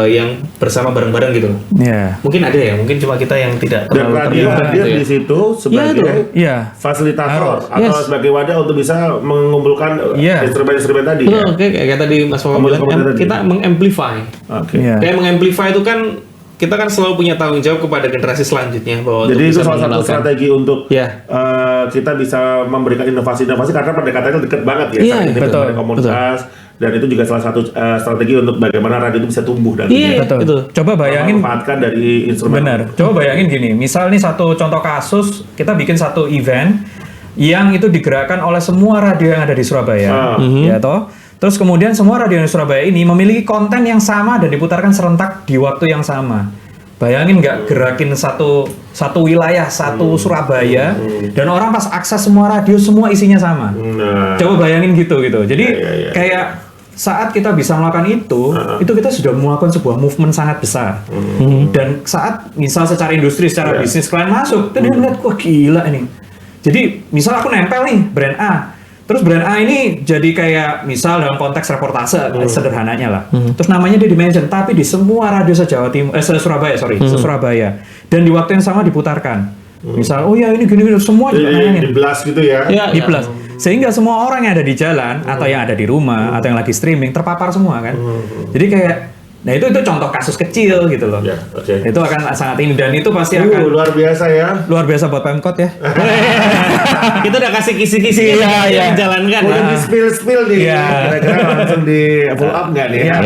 yang bersama bareng-bareng gitu. Iya. Mungkin ada ya, mungkin cuma kita yang tidak Dan terlalu radio terlibat hadir gitu ya. di situ sebagai Iya. fasilitator Harus. atau Yes. sebagai wadah untuk bisa mengumpulkan Iya. instrumen-instrumen tadi Betul, ya. kayak tadi Mas Wawan bilang, Komunitas tadi. kita mengamplify. Oke. Iya. Kayak mengamplify itu kan kita kan selalu punya tanggung jawab kepada generasi selanjutnya bahwa Jadi untuk itu bisa salah satu mengenalkan. strategi untuk Ya. kita bisa memberikan inovasi-inovasi karena pendekatannya dekat banget ya Iya, saat ini betul, dengan komunitas dan itu juga salah satu strategi untuk bagaimana radio itu bisa tumbuh Iya, nantinya. Betul. betul. Coba bayangin. Memanfaatkan dari instrumen. Benar. Coba bayangin gini, misal nih satu contoh kasus, kita bikin satu event yang itu digerakkan oleh semua radio yang ada di Surabaya, ya toh. Terus kemudian semua radio di Surabaya ini memiliki konten yang sama dan diputarkan serentak di waktu yang sama. Bayangin nggak gerakin satu wilayah, satu Surabaya, dan orang pas akses semua radio semua isinya sama. Nah, Coba bayangin gitu. Jadi Ya. kayak saat kita bisa melakukan itu kita sudah melakukan sebuah movement sangat besar. Dan saat misal secara industri, secara bisnis klien masuk, tuh dia melihat, wah gila ini. Jadi misal aku nempel nih brand A, terus brand A ini jadi kayak misal dalam konteks reportase sederhananya lah. Terus namanya dia di-mention, tapi di semua radio se-Jawa Timur, se-Surabaya, se-Surabaya. Dan di waktu yang sama diputarkan. Misal, oh ya ini gini-gini, semua juga nayangin. di blast gitu ya. Di plus. Sehingga semua orang yang ada di jalan atau yang ada di rumah atau yang lagi streaming terpapar semua kan. Jadi kayak nah itu contoh kasus kecil gitu loh. Ya, oke. Itu akan sangat ini dan itu pasti akan Luar biasa ya. luar biasa buat Pemkot ya. Kita udah kasih kisi-kisi yang dijalankan. Udah di spill nih. Iya. Kira-kira langsung di follow up nggak nih? Iya.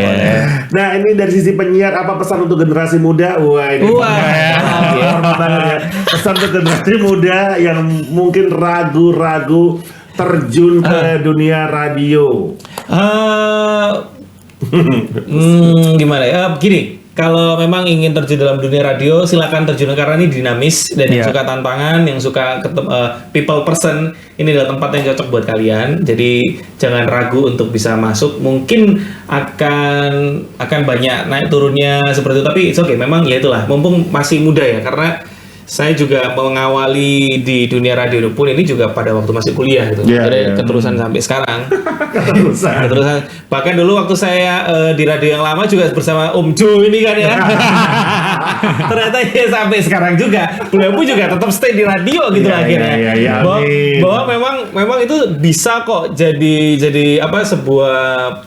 Nah ini dari sisi penyiar apa pesan untuk generasi muda? Wah ini hormat banget ya. Pesan untuk generasi muda yang mungkin ragu-ragu terjun ke dunia radio. Gimana ya? Gini, kalau memang ingin terjun dalam dunia radio, silakan terjun karena ini dinamis dan yang suka tantangan, yang suka people person, ini adalah tempat yang cocok buat kalian. Jadi jangan ragu untuk bisa masuk. Mungkin akan banyak naik turunnya seperti itu, tapi it's okay. Memang ya itulah, mumpung masih muda ya, karena saya juga mengawali di dunia radio pun ini juga pada waktu masih kuliah gitu. Jadi keterusan sampai sekarang. Keterusan. Bahkan dulu waktu saya di radio yang lama juga bersama Om Jo ini kan ya. Ternyata ya sampai sekarang juga. Beliau pun juga tetap stay di radio gitu akhirnya. Bahwa memang itu bisa kok jadi apa sebuah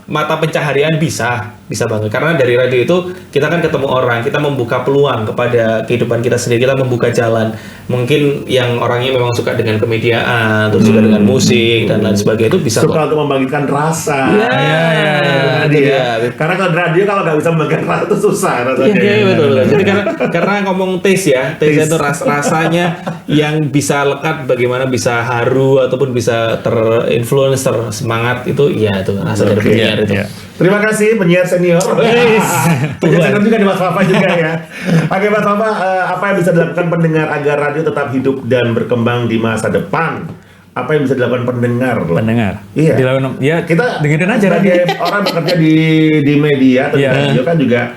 mata pencaharian bisa banget. Karena dari radio itu kita kan ketemu orang, kita membuka peluang kepada kehidupan kita sendiri, kita membuka jalan. Mungkin yang orangnya memang suka dengan kemediaan, terus juga dengan musik dan lain sebagainya itu bisa suka untuk membangkitkan rasa. Karena kalau radio kalau nggak bisa membangkitkan rasa itu susah rasanya. Iya betul. Jadi karena ngomong taste ya, taste itu rasanya yang bisa lekat, bagaimana bisa haru ataupun bisa terinfluence, tersemangat itu, ya itu rasa dari penyiar itu. Terima kasih penyiar senior. Penyiar senior juga di Mas Fafa juga ya. Oke Mas Fafa, apa yang bisa dilakukan pendengar agar radio tetap hidup dan berkembang di masa depan? Apa yang bisa dilakukan pendengar? Iya. Kita dengerin aja radio. Orang bekerja di media atau di radio kan juga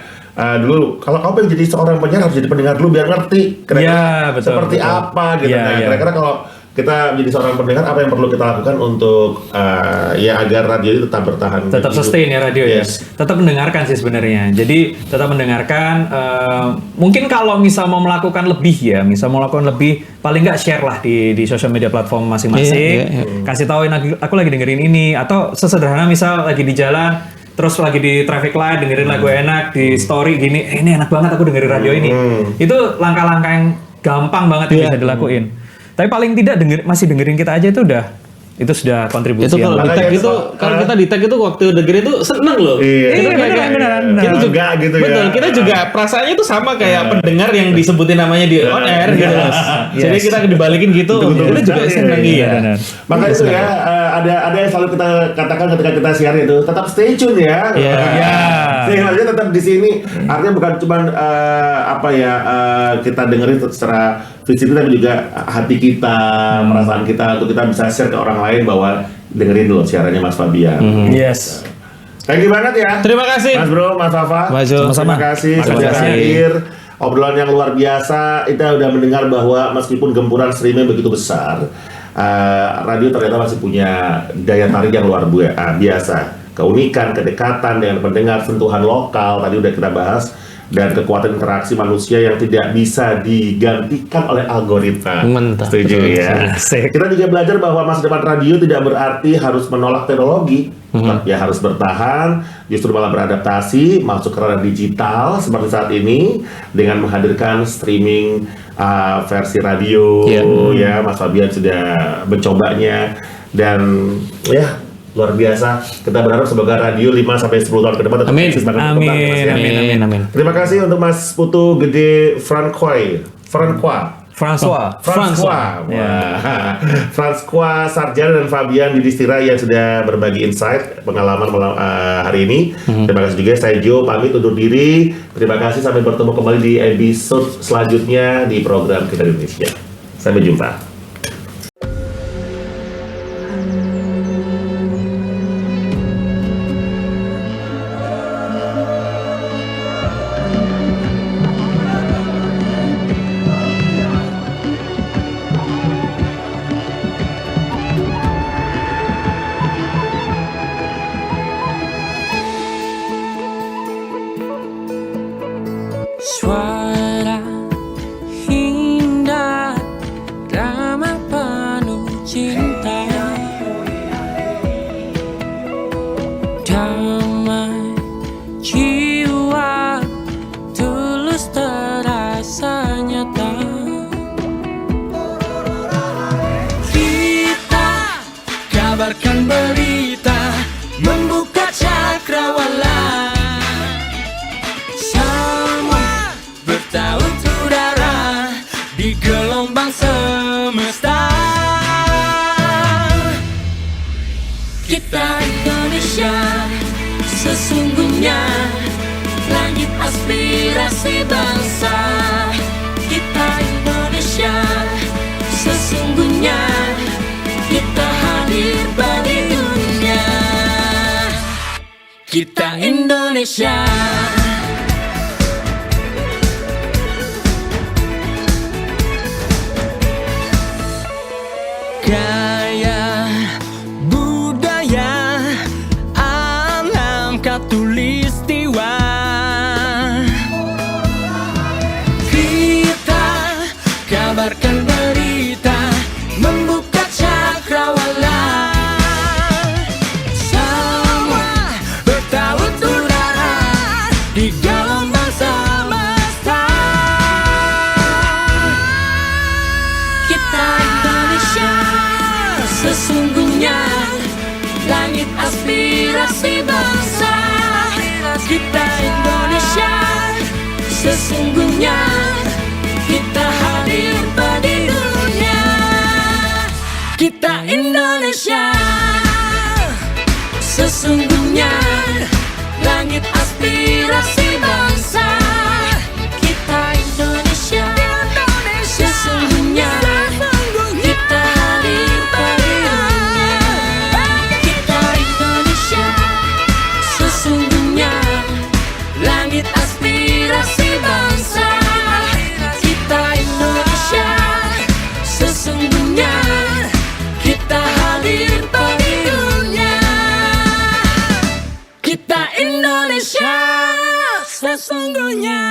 dulu kalau kamu pengen jadi seorang penyiar harus jadi pendengar dulu biar ngerti kira-kira seperti apa gitu kan. Kira-kira kalau kita menjadi seorang pendengar, apa yang perlu kita lakukan untuk agar radio itu tetap bertahan, tetap sustain ya radio ya, tetap mendengarkan sih sebenarnya. Jadi tetap mendengarkan. Mungkin kalau misal mau melakukan lebih paling nggak share lah di sosial media platform masing-masing. Kasih tauin aku lagi dengerin ini, atau sesederhana misal lagi di jalan terus lagi di traffic light dengerin lagu enak di story gini, ini enak banget aku dengerin radio ini. Itu langkah-langkah yang gampang banget yang bisa dilakuin. Tapi paling tidak masih dengerin kita aja itu sudah kontribusi. Itu kalau di tag itu, kita di tag itu waktu dengerin itu seneng loh. Iya, benar. Kita juga gitu ya. Betul, kita juga perasaannya itu sama kayak pendengar yang disebutin namanya di on air gitu. Jadi kita dibalikin gitu, kita juga seneng ya. Maka itu ya, ada yang selalu kita katakan ketika kita siar itu, tetap stay tune ya. Sehingga tetap di sini. Artinya bukan cuma kita dengerin secara fisik, tapi juga hati kita, perasaan kita, untuk kita bisa share ke orang lain bahwa dengerin dulu siarannya Mas Fabian. Yes. Thank you banget ya. Terima kasih. Mas Bro, Mas Fafa. Sama-sama. Terima kasih sudah hadir. Obrolan yang luar biasa. Kita udah mendengar bahwa meskipun gempuran streaming begitu besar, radio ternyata masih punya daya tarik yang luar biasa. keunikan, kedekatan dengan pendengar, sentuhan lokal tadi udah kita bahas, dan kekuatan interaksi manusia yang tidak bisa digantikan oleh algoritma. Mantap. Setuju ya. Kita juga belajar bahwa masa depan radio tidak berarti harus menolak teknologi. Ya harus bertahan, justru malah beradaptasi, masuk ke ranah digital seperti saat ini dengan menghadirkan streaming versi radio. Ya, Mas Fabian sudah mencobanya dan ya luar biasa. Kita berharap semoga radio 5-10 tahun ke depan tetap eksis dan berkembang, ya, Mas, ya. Amin. Terima kasih untuk Mas Putu Gede Francois. François Sarjana dan Fabian Didistira yang sudah berbagi insight pengalaman hari ini. Terima kasih juga. Saya Jo pamit undur diri. Terima kasih, sampai bertemu kembali di episode selanjutnya di program Kita Indonesia. Sampai jumpa. Suara indah, drama penuh cinta, damai jiwa, tulus terasa nyata. Kita kabarkan berita, membuka cakrawala. Bertaut udara di gelombang semesta. Kita Indonesia, sesungguhnya langit aspirasi bangsa. Kita Indonesia, sesungguhnya kita hadir bagi dunia. Kita Indonesia. Gaya budaya alam katulistiwa, kita kabarkan berita, membuka cakrawala. Semua bertaut udara di gelombang semesta. Kita Indonesia, sesungguhnya langit aspirasi bangsa. Kita Indonesia, sesungguhnya kita hadir pada dunia. Kita Indonesia, sesungguhnya langit aspirasi bangsa. Kita Indonesia, sesungguhnya kita hadir pada dunia. Kita Indonesia, sesungguhnya langit aspirasi bangsa. Kita Indonesia, sesungguhnya kita hadir pada dunia. Kita Indonesia, sesungguhnya